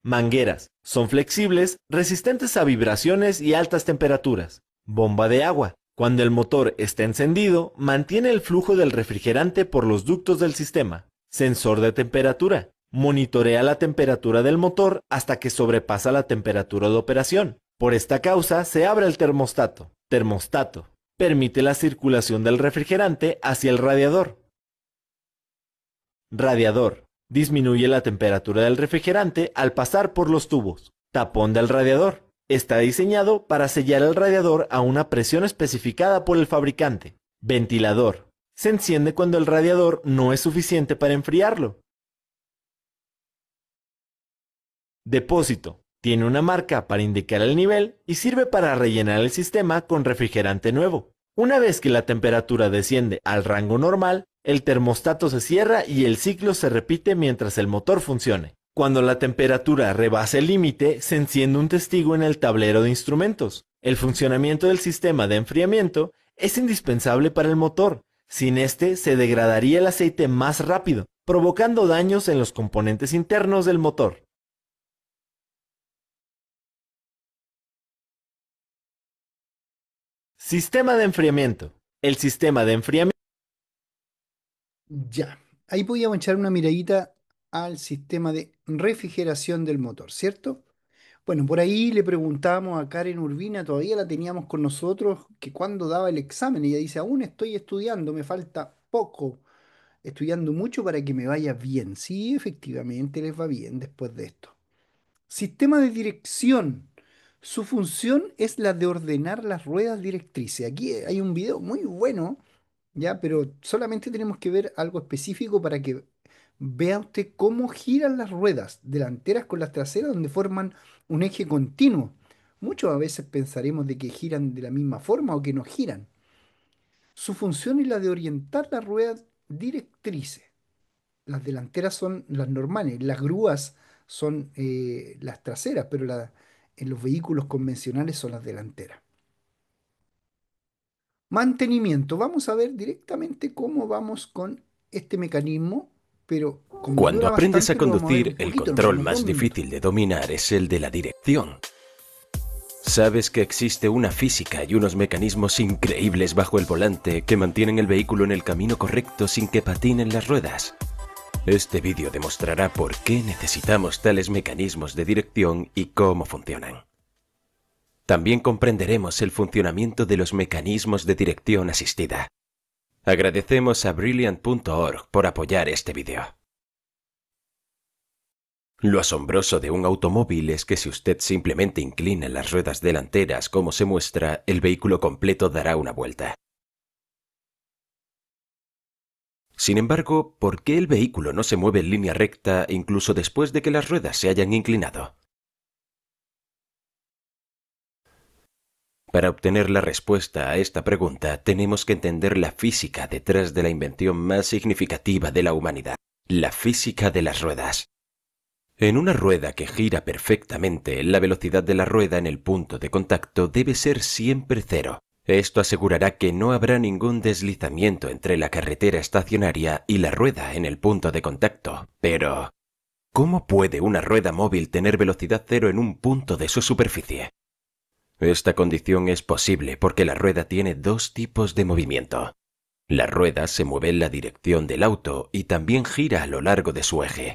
Mangueras. Son flexibles, resistentes a vibraciones y altas temperaturas. Bomba de agua. Cuando el motor está encendido, mantiene el flujo del refrigerante por los ductos del sistema. Sensor de temperatura. Monitorea la temperatura del motor hasta que sobrepasa la temperatura de operación. Por esta causa se abre el termostato. Termostato. Permite la circulación del refrigerante hacia el radiador. Radiador. Disminuye la temperatura del refrigerante al pasar por los tubos. Tapón del radiador. Está diseñado para sellar el radiador a una presión especificada por el fabricante. Ventilador. Se enciende cuando el radiador no es suficiente para enfriarlo. Depósito. Tiene una marca para indicar el nivel y sirve para rellenar el sistema con refrigerante nuevo. Una vez que la temperatura desciende al rango normal, el termostato se cierra y el ciclo se repite mientras el motor funcione. Cuando la temperatura rebasa el límite, se enciende un testigo en el tablero de instrumentos. El funcionamiento del sistema de enfriamiento es indispensable para el motor. Sin este, se degradaría el aceite más rápido, provocando daños en los componentes internos del motor. Sistema de enfriamiento. El sistema de enfriamiento.
Ya, ahí podíamos echar una miradita al sistema de refrigeración del motor, ¿cierto? Bueno, por ahí le preguntábamos a Karen Urbina, todavía la teníamos con nosotros, que cuando daba el examen, ella dice, aún estoy estudiando, me falta poco, estudiando mucho para que me vaya bien. Sí, efectivamente les va bien después de esto. Sistema de dirección. Su función es la de ordenar las ruedas directrices. Aquí hay un video muy bueno, ya, pero solamente tenemos que ver algo específico para que vea usted cómo giran las ruedas delanteras con las traseras donde forman un eje continuo. Muchos a veces pensaremos de que giran de la misma forma o que no giran. Su función es la de orientar las ruedas directrices. Las delanteras son las normales, las grúas son las traseras, pero en los vehículos convencionales son las delanteras. Mantenimiento. Vamos a ver directamente cómo vamos con este mecanismo, pero como
Cuando
dura
aprendes a
bastante, lo vamos a ver
conducir,
un
el
poquito,
control
unos
más
2 minutos.
difícil de dominar es el de la dirección. Sabes que existe una física y unos mecanismos increíbles bajo el volante que mantienen el vehículo en el camino correcto sin que patinen las ruedas. Este vídeo demostrará por qué necesitamos tales mecanismos de dirección y cómo funcionan. También comprenderemos el funcionamiento de los mecanismos de dirección asistida. Agradecemos a Brilliant.org por apoyar este vídeo. Lo asombroso de un automóvil es que si usted simplemente inclina las ruedas delanteras como se muestra, el vehículo completo dará una vuelta. Sin embargo, ¿por qué el vehículo no se mueve en línea recta incluso después de que las ruedas se hayan inclinado? Para obtener la respuesta a esta pregunta, tenemos que entender la física detrás de la invención más significativa de la humanidad, la física de las ruedas. En una rueda que gira perfectamente, la velocidad de la rueda en el punto de contacto debe ser siempre cero. Esto asegurará que no habrá ningún deslizamiento entre la carretera estacionaria y la rueda en el punto de contacto. Pero, ¿cómo puede una rueda móvil tener velocidad cero en un punto de su superficie? Esta condición es posible porque la rueda tiene dos tipos de movimiento. La rueda se mueve en la dirección del auto y también gira a lo largo de su eje.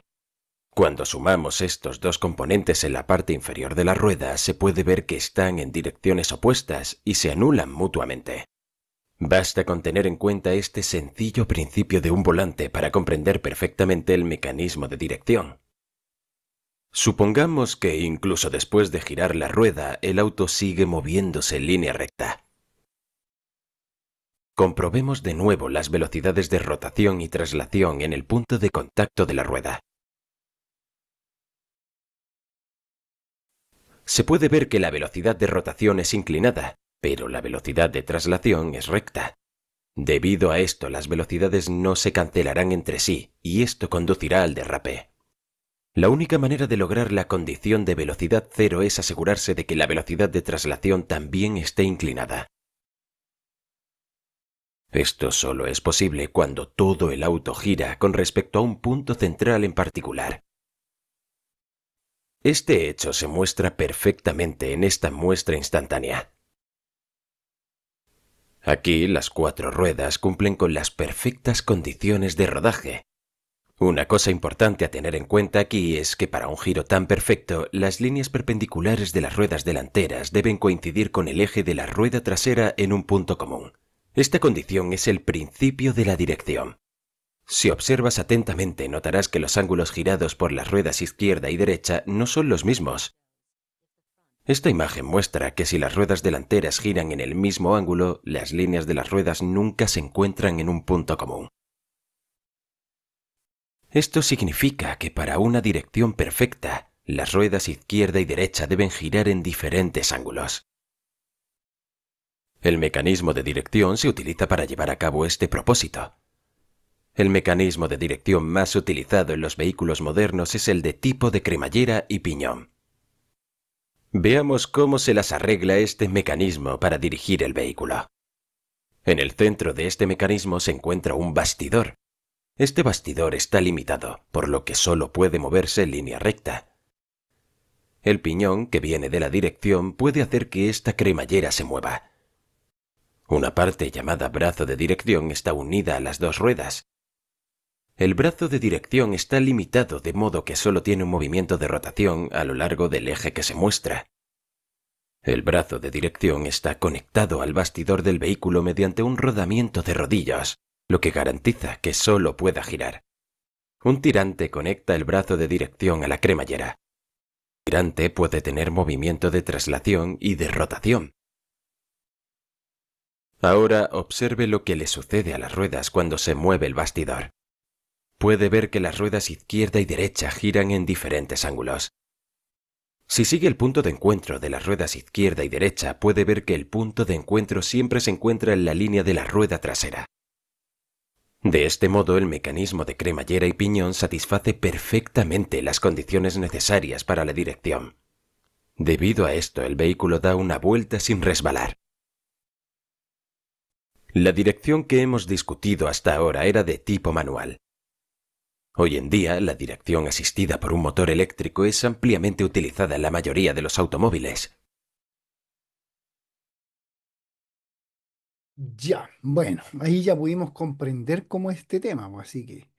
Cuando sumamos estos dos componentes en la parte inferior de la rueda, se puede ver que están en direcciones opuestas y se anulan mutuamente. Basta con tener en cuenta este sencillo principio de un volante para comprender perfectamente el mecanismo de dirección. Supongamos que incluso después de girar la rueda, el auto sigue moviéndose en línea recta. Comprobemos de nuevo las velocidades de rotación y traslación en el punto de contacto de la rueda. Se puede ver que la velocidad de rotación es inclinada, pero la velocidad de traslación es recta. Debido a esto, las velocidades no se cancelarán entre sí, y esto conducirá al derrape. La única manera de lograr la condición de velocidad cero es asegurarse de que la velocidad de traslación también esté inclinada. Esto solo es posible cuando todo el auto gira con respecto a un punto central en particular. Este hecho se muestra perfectamente en esta muestra instantánea. Aquí las 4 ruedas cumplen con las perfectas condiciones de rodaje. Una cosa importante a tener en cuenta aquí es que para un giro tan perfecto, las líneas perpendiculares de las ruedas delanteras deben coincidir con el eje de la rueda trasera en un punto común. Esta condición es el principio de la dirección. Si observas atentamente, notarás que los ángulos girados por las ruedas izquierda y derecha no son los mismos. Esta imagen muestra que si las ruedas delanteras giran en el mismo ángulo, las líneas de las ruedas nunca se encuentran en un punto común. Esto significa que para una dirección perfecta, las ruedas izquierda y derecha deben girar en diferentes ángulos. El mecanismo de dirección se utiliza para llevar a cabo este propósito. El mecanismo de dirección más utilizado en los vehículos modernos es el de tipo de cremallera y piñón. Veamos cómo se las arregla este mecanismo para dirigir el vehículo. En el centro de este mecanismo se encuentra un bastidor. Este bastidor está limitado, por lo que solo puede moverse en línea recta. El piñón, que viene de la dirección, puede hacer que esta cremallera se mueva. Una parte llamada brazo de dirección está unida a las dos ruedas. El brazo de dirección está limitado de modo que solo tiene un movimiento de rotación a lo largo del eje que se muestra. El brazo de dirección está conectado al bastidor del vehículo mediante un rodamiento de rodillos, lo que garantiza que solo pueda girar. Un tirante conecta el brazo de dirección a la cremallera. El tirante puede tener movimiento de traslación y de rotación. Ahora observe lo que le sucede a las ruedas cuando se mueve el bastidor. Puede ver que las ruedas izquierda y derecha giran en diferentes ángulos. Si sigue el punto de encuentro de las ruedas izquierda y derecha, puede ver que el punto de encuentro siempre se encuentra en la línea de la rueda trasera. De este modo, el mecanismo de cremallera y piñón satisface perfectamente las condiciones necesarias para la dirección. Debido a esto, el vehículo da una vuelta sin resbalar. La dirección que hemos discutido hasta ahora era de tipo manual. Hoy en día, la dirección asistida por un motor eléctrico es ampliamente utilizada en la mayoría de los automóviles.
Ya, bueno, ahí ya pudimos comprender cómo es este tema, pues, así que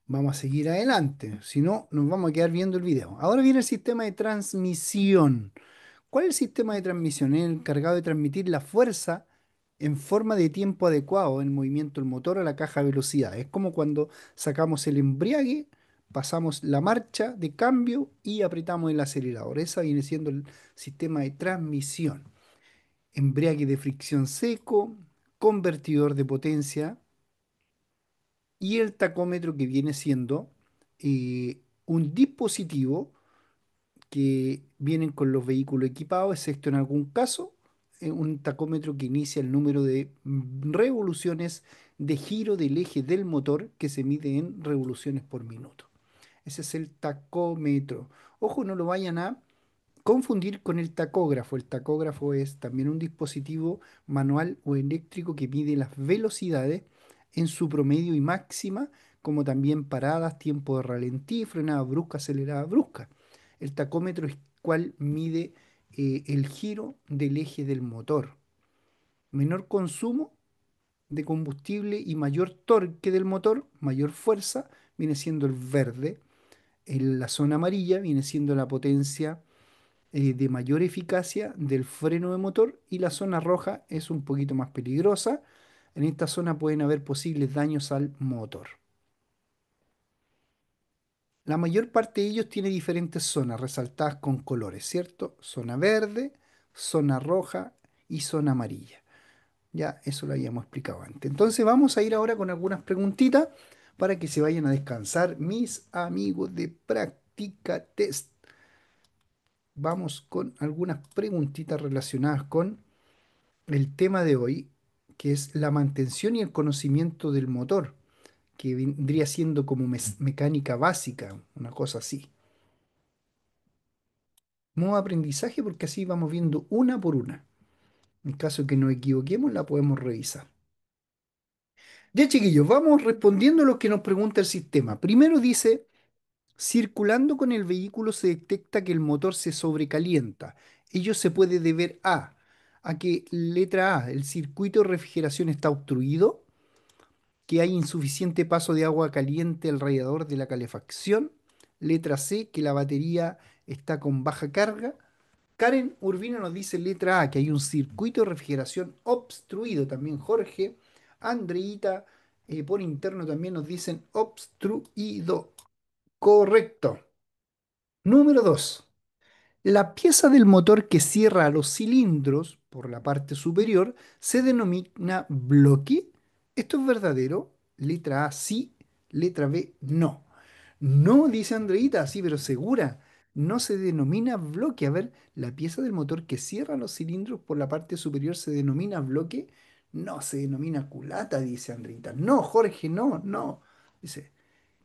vamos a seguir adelante, si no, nos vamos a quedar viendo el video. Ahora viene el sistema de transmisión. ¿Cuál es el sistema de transmisión? Es el encargado de transmitir la fuerza en forma de tiempo adecuado en movimiento del motor a la caja de velocidad. Es como cuando sacamos el embriague, pasamos la marcha de cambio y apretamos el acelerador. Esa viene siendo el sistema de transmisión. Embriague de fricción seco, convertidor de potencia y el tacómetro, que viene siendo un dispositivo que vienen con los vehículos equipados, excepto en algún caso, un tacómetro que inicia el número de revoluciones de giro del eje del motor, que se mide en revoluciones por minuto. Ese es el tacómetro. Ojo, no lo vayan a confundir con el tacógrafo. El tacógrafo es también un dispositivo manual o eléctrico que mide las velocidades en su promedio y máxima, como también paradas, tiempo de ralentí, frenada brusca, acelerada brusca. El tacómetro es cual mide el giro del eje del motor. Menor consumo de combustible y mayor torque del motor, mayor fuerza, viene siendo el verde. En la zona amarilla viene siendo la potencia de mayor eficacia del freno de motor, y la zona roja es un poquito más peligrosa. En esta zona pueden haber posibles daños al motor. La mayor parte de ellos tiene diferentes zonas resaltadas con colores, ¿cierto? Zona verde, zona roja y zona amarilla. Ya eso lo habíamos explicado antes. Entonces vamos a ir ahora con algunas preguntitas para que se vayan a descansar mis amigos de Práctica Test. Vamos con algunas preguntitas relacionadas con el tema de hoy, que es la mantención y el conocimiento del motor, que vendría siendo como mecánica básica, una cosa así. Modo aprendizaje, porque así vamos viendo una por una. En caso de que nos equivoquemos, la podemos revisar. Ya, chiquillos, vamos respondiendo lo que nos pregunta el sistema. Primero dice, circulando con el vehículo se detecta que el motor se sobrecalienta. Ello se puede deber a que, letra A, el circuito de refrigeración está obstruido, que hay insuficiente paso de agua caliente al radiador de la calefacción. Letra C, que la batería está con baja carga. Karen Urbina nos dice letra A, que hay un circuito de refrigeración obstruido. También Jorge, Andreita, por interno también nos dicen obstruido. Correcto. Número 2. La pieza del motor que cierra los cilindros por la parte superior se denomina bloque. ¿Esto es verdadero? Letra A, sí. Letra B, no. No, dice Andreita, sí, pero segura. No se denomina bloque. A ver, la pieza del motor que cierra los cilindros por la parte superior se denomina bloque. No, se denomina culata, dice Andreita. No, Jorge, no, no. Dice,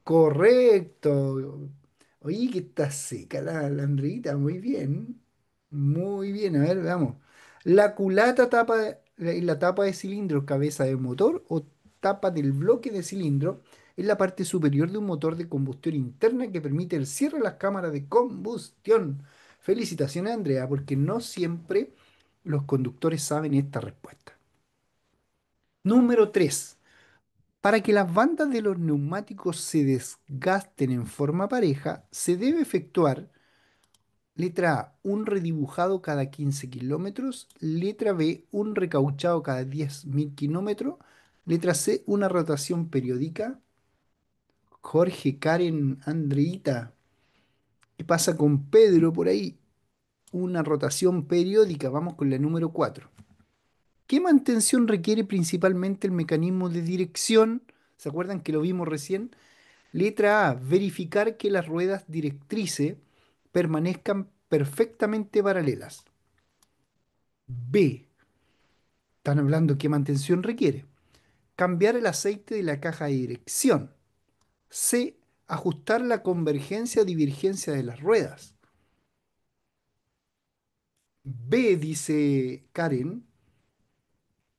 correcto. Oye, que está seca la Andreita, muy bien. Muy bien, a ver, veamos. La culata tapa, la tapa de cilindro, cabeza del motor o tapa del bloque de cilindro es la parte superior de un motor de combustión interna que permite el cierre de las cámaras de combustión. Felicitaciones, Andrea, porque no siempre los conductores saben esta respuesta. Número 3. Para que las bandas de los neumáticos se desgasten en forma pareja, se debe efectuar, letra A, un redibujado cada 15 kilómetros, letra B, un recauchado cada 10.000 kilómetros, letra C, una rotación periódica. Jorge, Karen, Andreita, ¿qué pasa con Pedro por ahí? Una rotación periódica, vamos con la número 4. ¿Qué mantención requiere principalmente el mecanismo de dirección? ¿Se acuerdan que lo vimos recién? Letra A, verificar que las ruedas directrices permanezcan perfectamente paralelas. B, están hablando qué mantención requiere. Cambiar el aceite de la caja de dirección. C, ajustar la convergencia o divergencia de las ruedas. B, dice Karen.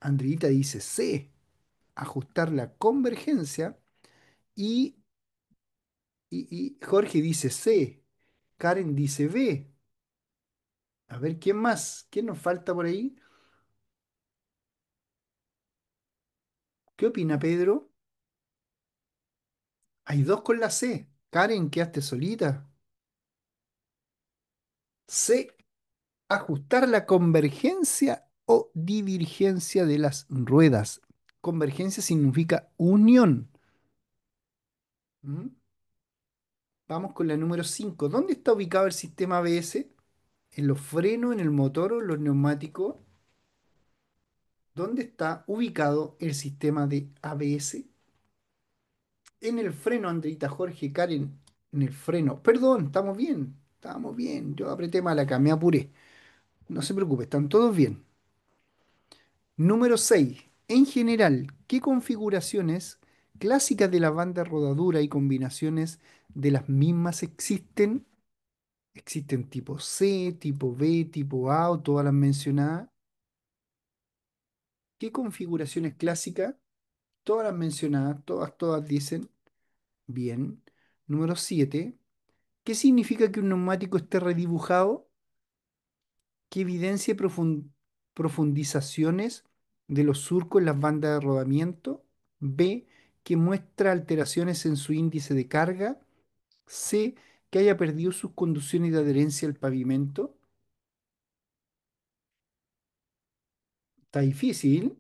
Andreita dice C, ajustar la convergencia. Y, y Jorge dice C. Karen dice B. A ver, ¿quién más? ¿Quién nos falta por ahí? ¿Qué opina Pedro? Hay dos con la C. Karen, quedaste solita. C. Ajustar la convergencia o divergencia de las ruedas. Convergencia significa unión. ¿Mm? Vamos con la número 5. ¿Dónde está ubicado el sistema ABS? ¿En los frenos, en el motor o en los neumáticos? ¿Dónde está ubicado el sistema de ABS? En el freno, Andreita, Jorge, Karen, en el freno. Perdón, estamos bien. Estamos bien. Yo apreté mal acá, me apuré. No se preocupe, están todos bien. Número 6. En general, ¿qué configuraciones clásicas de la banda rodadura y combinaciones de las mismas existen? Existen tipo C, tipo B, tipo A o todas las mencionadas. ¿Qué configuraciones clásicas? Todas las mencionadas, todas dicen bien. Número 7. ¿Qué significa que un neumático esté redibujado? Que evidencia profundizaciones de los surcos en las bandas de rodamiento. B, que muestra alteraciones en su índice de carga. C, que haya perdido sus condiciones de adherencia al pavimento. Está difícil,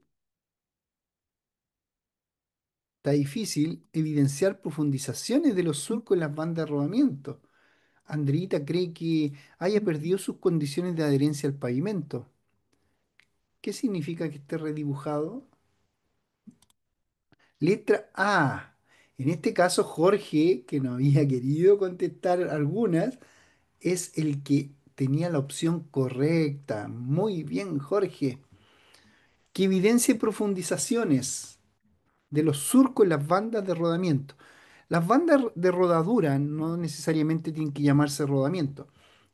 está difícil evidenciar profundizaciones de los surcos en las bandas de rodamiento. Andreita cree que haya perdido sus condiciones de adherencia al pavimento. ¿Qué significa que esté redibujado? Letra A. En este caso, Jorge, que no había querido contestar algunas, es el que tenía la opción correcta. Muy bien, Jorge. Que evidencie profundizaciones de los surcos en las bandas de rodamiento. Las bandas de rodadura no necesariamente tienen que llamarse rodamiento.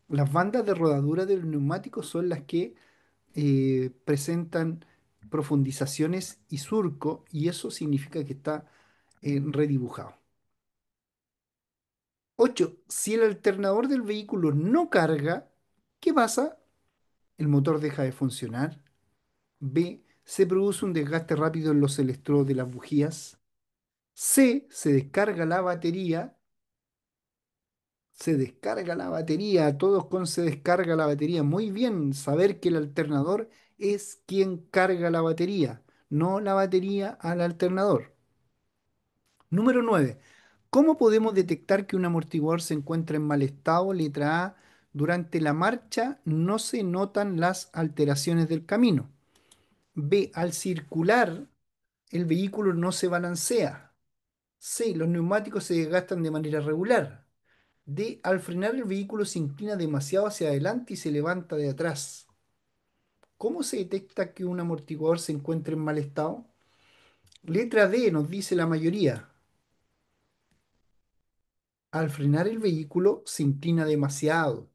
Las bandas de rodadura del neumático son las que presentan profundizaciones y surco, y eso significa que está redibujado. 8. Si el alternador del vehículo no carga, ¿qué pasa? El motor deja de funcionar. B. Se produce un desgaste rápido en los electrodos de las bujías. C. Se descarga la batería. Se descarga la batería. Todos con se descarga la batería. Muy bien, saber que el alternador es quien carga la batería, no la batería al alternador. Número 9. ¿Cómo podemos detectar que un amortiguador se encuentra en mal estado? Letra A, Durante la marcha no se notan las alteraciones del camino. B. Al circular, el vehículo no se balancea. C. Los neumáticos se desgastan de manera regular. D. Al frenar, el vehículo se inclina demasiado hacia adelante y se levanta de atrás. ¿Cómo se detecta que un amortiguador se encuentra en mal estado? Letra D, nos dice la mayoría. Al frenar, el vehículo se inclina demasiado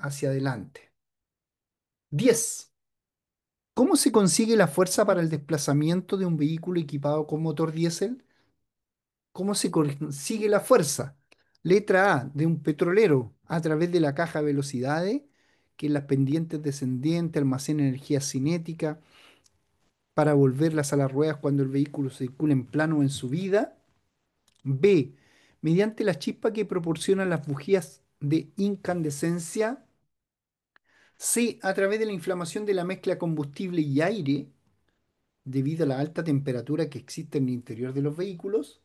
hacia adelante. 10. ¿Cómo se consigue la fuerza para el desplazamiento de un vehículo equipado con motor diésel? ¿Cómo se consigue la fuerza? Letra A, de un petrolero a través de la caja de velocidades, que en las pendientes descendientes almacena energía cinética para volverlas a las ruedas cuando el vehículo circula en plano o en subida. B, mediante la chispa que proporcionan las bujías de incandescencia. C, a través de la inflamación de la mezcla combustible y aire debido a la alta temperatura que existe en el interior de los vehículos.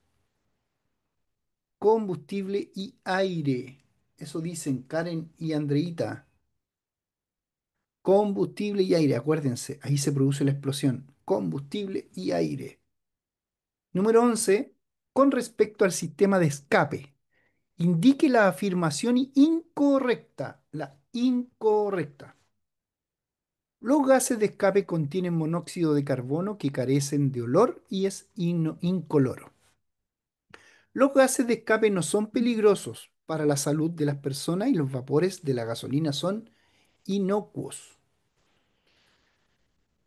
Combustible y aire. Eso dicen Karen y Andreita. Combustible y aire, acuérdense, ahí se produce la explosión. Combustible y aire. Número 11. Con respecto al sistema de escape, indique la afirmación incorrecta. La incorrecta. Los gases de escape contienen monóxido de carbono que carecen de olor y es incoloro. Los gases de escape no son peligrosos para la salud de las personas y los vapores de la gasolina son inocuos.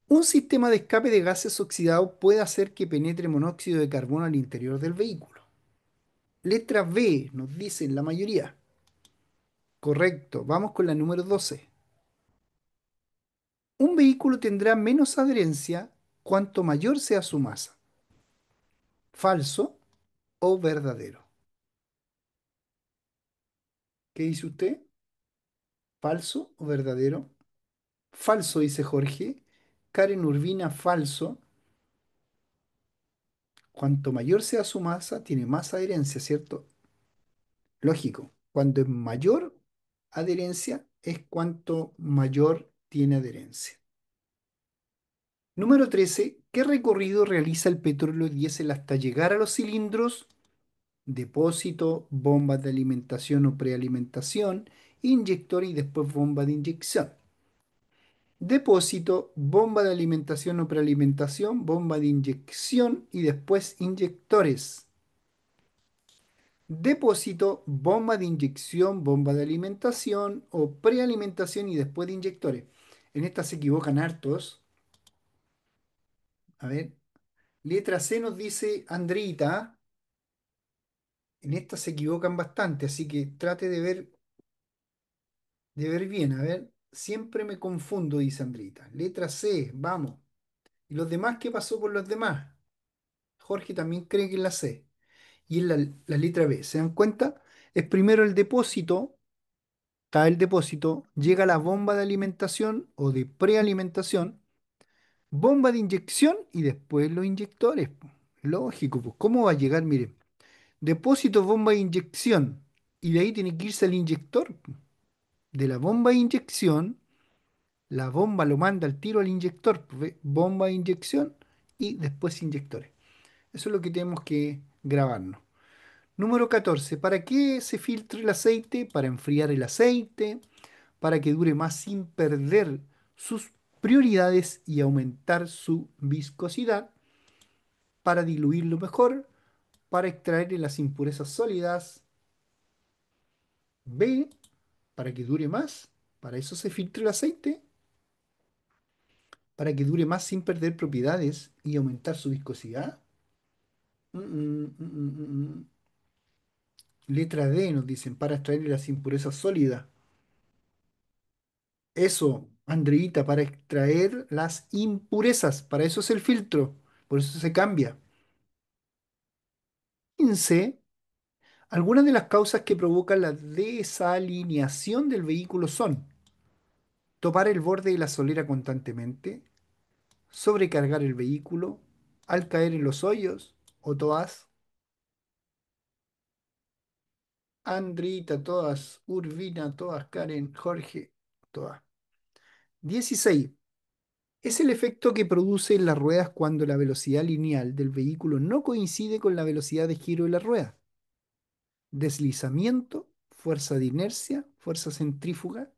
Un sistema de escape de gases oxidados puede hacer que penetre monóxido de carbono al interior del vehículo. Letra B, nos dicen la mayoría. Correcto, vamos con la número 12. Un vehículo tendrá menos adherencia cuanto mayor sea su masa. ¿Falso o verdadero? ¿Qué dice usted? ¿Falso o verdadero? Falso, dice Jorge. Karen Urbina, falso. Cuanto mayor sea su masa, tiene más adherencia, ¿cierto? Lógico. Cuando es mayor adherencia, es cuanto mayor tiene adherencia. Número 13. ¿Qué recorrido realiza el petróleo diésel hasta llegar a los cilindros? Depósito, bomba de alimentación o prealimentación, inyector y después bomba de inyección. Depósito, bomba de alimentación o prealimentación, bomba de inyección y después inyectores. Depósito, bomba de inyección, bomba de alimentación o prealimentación y después de inyectores. En esta se equivocan hartos. A ver, letra C nos dice Andreita. En esta se equivocan bastante, así que trate de ver bien. A ver, siempre me confundo, dice Andreita. Letra C, vamos. ¿Y los demás qué pasó por los demás? Jorge también cree que es la C. Y es la letra B. ¿Se dan cuenta? Es primero el depósito, está el depósito, llega la bomba de alimentación o de prealimentación, bomba de inyección y después los inyectores, po. Lógico, pues, ¿cómo va a llegar? Mire, depósito, bomba de inyección y de ahí tiene que irse al inyector, po. De la bomba de inyección, la bomba lo manda al tiro al inyector, po, ¿ve? Bomba de inyección y después inyectores. Eso es lo que tenemos que grabarnos. Número 14. ¿Para qué se filtra el aceite? Para enfriar el aceite, para que dure más sin perder sus prioridades y aumentar su viscosidad, para diluirlo mejor, para extraer las impurezas sólidas. B, para que dure más. Para eso se filtra el aceite, para que dure más sin perder propiedades y aumentar su viscosidad. Mm, mm, mm, mm, mm. Letra D nos dicen, para extraer las impurezas sólidas. Eso, Andreita, para extraer las impurezas. Para eso es el filtro. Por eso se cambia. 15. Algunas de las causas que provocan la desalineación del vehículo son topar el borde de la solera constantemente, sobrecargar el vehículo, al caer en los hoyos o todas. Andrita, todas. Urbina, todas. Karen, Jorge, todas. 16. Es el efecto que producen las ruedas cuando la velocidad lineal del vehículo no coincide con la velocidad de giro de la rueda. Deslizamiento, fuerza de inercia, fuerza centrífuga.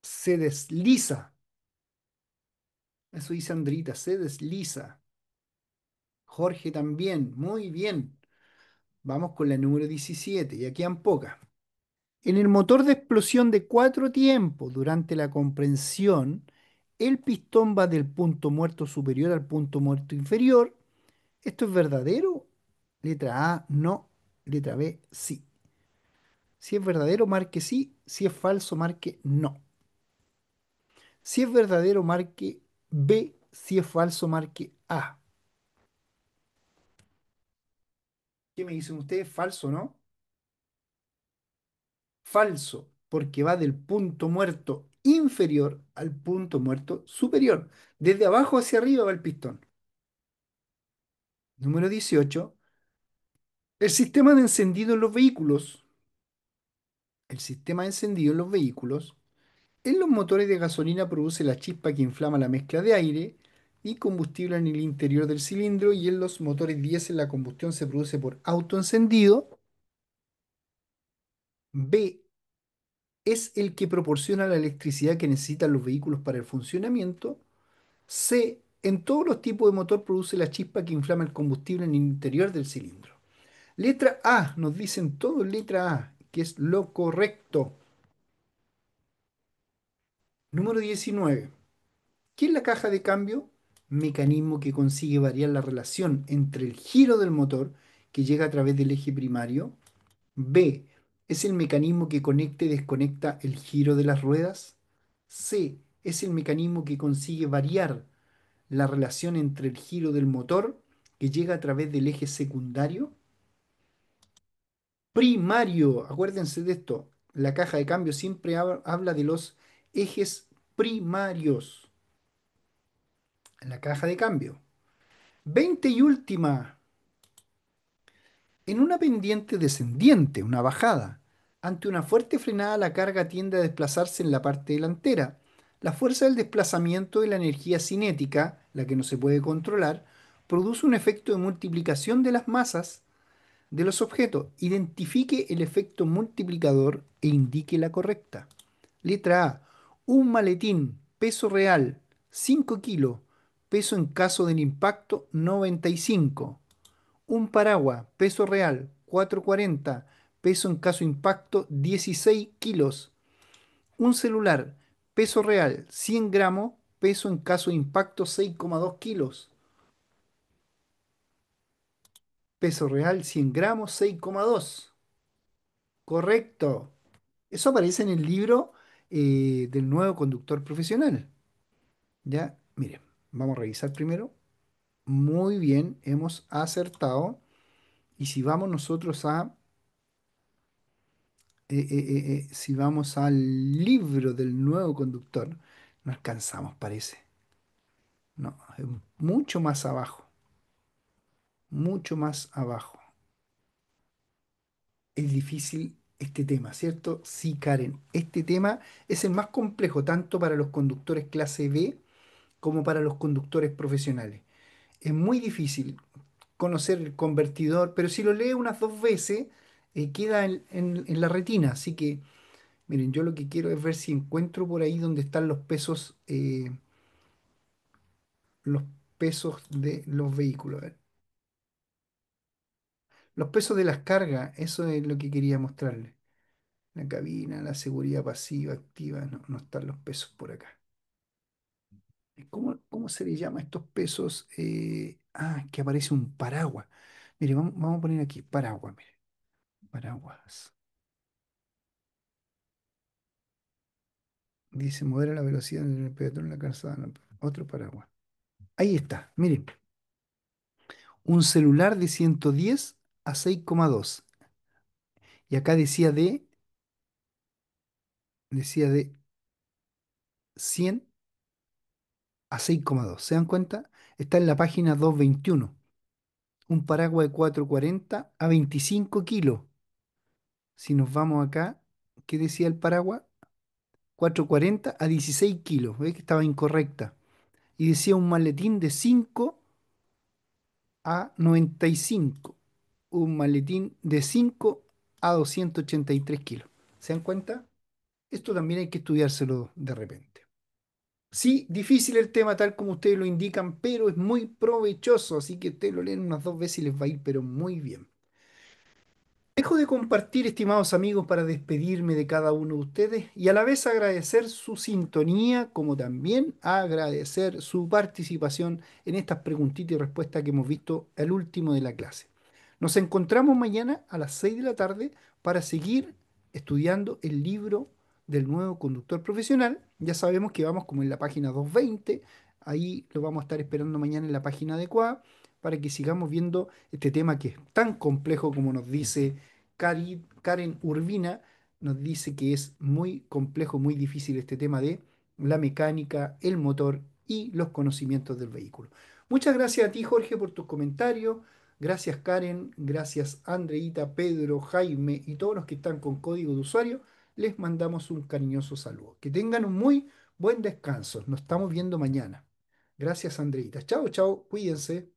Se desliza. Eso dice Andrita, se desliza. Jorge también, muy bien. Vamos con la número 17, ya quedan pocas. En el motor de explosión de cuatro tiempos durante la comprensión, el pistón va del punto muerto superior al punto muerto inferior. ¿Esto es verdadero? Letra A, no. Letra B, sí. Si es verdadero, marque sí. Si es falso, marque no. Si es verdadero, marque B. Si es falso, marque A. ¿Qué me dicen ustedes? Falso, ¿no? Falso, porque va del punto muerto inferior al punto muerto superior. Desde abajo hacia arriba va el pistón. Número 18. El sistema de encendido en los vehículos. El sistema de encendido en los vehículos. En los motores de gasolina produce la chispa que inflama la mezcla de aire y combustible en el interior del cilindro, y en los motores diésel la combustión se produce por autoencendido. B. Es el que proporciona la electricidad que necesitan los vehículos para el funcionamiento. C. En todos los tipos de motor produce la chispa que inflama el combustible en el interior del cilindro. Letra A, nos dicen todo en letra A, que es lo correcto. Número 19. ¿Qué es la caja de cambio? Mecanismo que consigue variar la relación entre el giro del motor que llega a través del eje primario. B. ¿Es el mecanismo que conecta y desconecta el giro de las ruedas? C. ¿Es el mecanismo que consigue variar la relación entre el giro del motor que llega a través del eje secundario? Primario, acuérdense de esto. La caja de cambio siempre habla de los ejes primarios. La caja de cambio. 20 y última. En una pendiente descendiente, una bajada, ante una fuerte frenada, la carga tiende a desplazarse en la parte delantera. La fuerza del desplazamiento y la energía cinética, la que no se puede controlar, produce un efecto de multiplicación de las masas de los objetos. Identifique el efecto multiplicador e indique la correcta. Letra A. Un maletín, peso real, 5 kilos, peso en caso del impacto 95. Un paraguas, peso real, 440, peso en caso de impacto 16 kilos. Un celular, peso real, 100 gramos, peso en caso de impacto 6,2 kilos. Peso real, 100 gramos, 6,2. Correcto. Eso aparece en el libro del nuevo conductor profesional. Ya, miren, vamos a revisar primero. Muy bien, hemos acertado. Y si vamos nosotros si vamos al libro del nuevo conductor, no alcanzamos, parece. No, es mucho más abajo, mucho más abajo. Es difícil este tema, ¿cierto? Sí, Karen, este tema es el más complejo tanto para los conductores clase B como para los conductores profesionales. Es muy difícil conocer el convertidor, pero si lo lee unas dos veces, queda en la retina. Así que, miren, yo lo que quiero es ver si encuentro por ahí donde están los pesos de los vehículos. A ver. Los pesos de las cargas, eso es lo que quería mostrarles. La cabina, la seguridad pasiva, activa, no, no están los pesos por acá. ¿Cómo se le llama a estos pesos? Que aparece un paraguas. Mire, vamos a poner aquí, paraguas, mire, paraguas. Dice, modera la velocidad del peatón en la calzada. No, otro paraguas. Ahí está, miren, un celular de 110 a 6,2. Y acá decía de 100 a 6,2. ¿Se dan cuenta? Está en la página 221. Un paraguas de 440 a 25 kilos. Si nos vamos acá, ¿qué decía el paraguas? 440 a 16 kilos. ¿Ves que estaba incorrecta? Y decía un maletín de 5 a 95. Un maletín de 5 a 283 kilos. ¿Se dan cuenta? Esto también hay que estudiárselo de repente. Sí, difícil el tema tal como ustedes lo indican, pero es muy provechoso, así que ustedes lo leen unas dos veces y les va a ir, pero muy bien. Dejo de compartir, estimados amigos, para despedirme de cada uno de ustedes y a la vez agradecer su sintonía, como también agradecer su participación en estas preguntitas y respuestas que hemos visto al último de la clase. Nos encontramos mañana a las 6 de la tarde para seguir estudiando el libro del nuevo conductor profesional. Ya sabemos que vamos como en la página 220, ahí lo vamos a estar esperando mañana en la página adecuada para que sigamos viendo este tema que es tan complejo como nos dice Karen Urbina, nos dice que es muy complejo, muy difícil este tema de la mecánica, el motor y los conocimientos del vehículo. Muchas gracias a ti, Jorge, por tus comentarios. Gracias, Karen. Gracias, Andreita, Pedro, Jaime y todos los que están con código de usuario. Les mandamos un cariñoso saludo. Que tengan un muy buen descanso. Nos estamos viendo mañana. Gracias, Andreita. Chao, chao. Cuídense.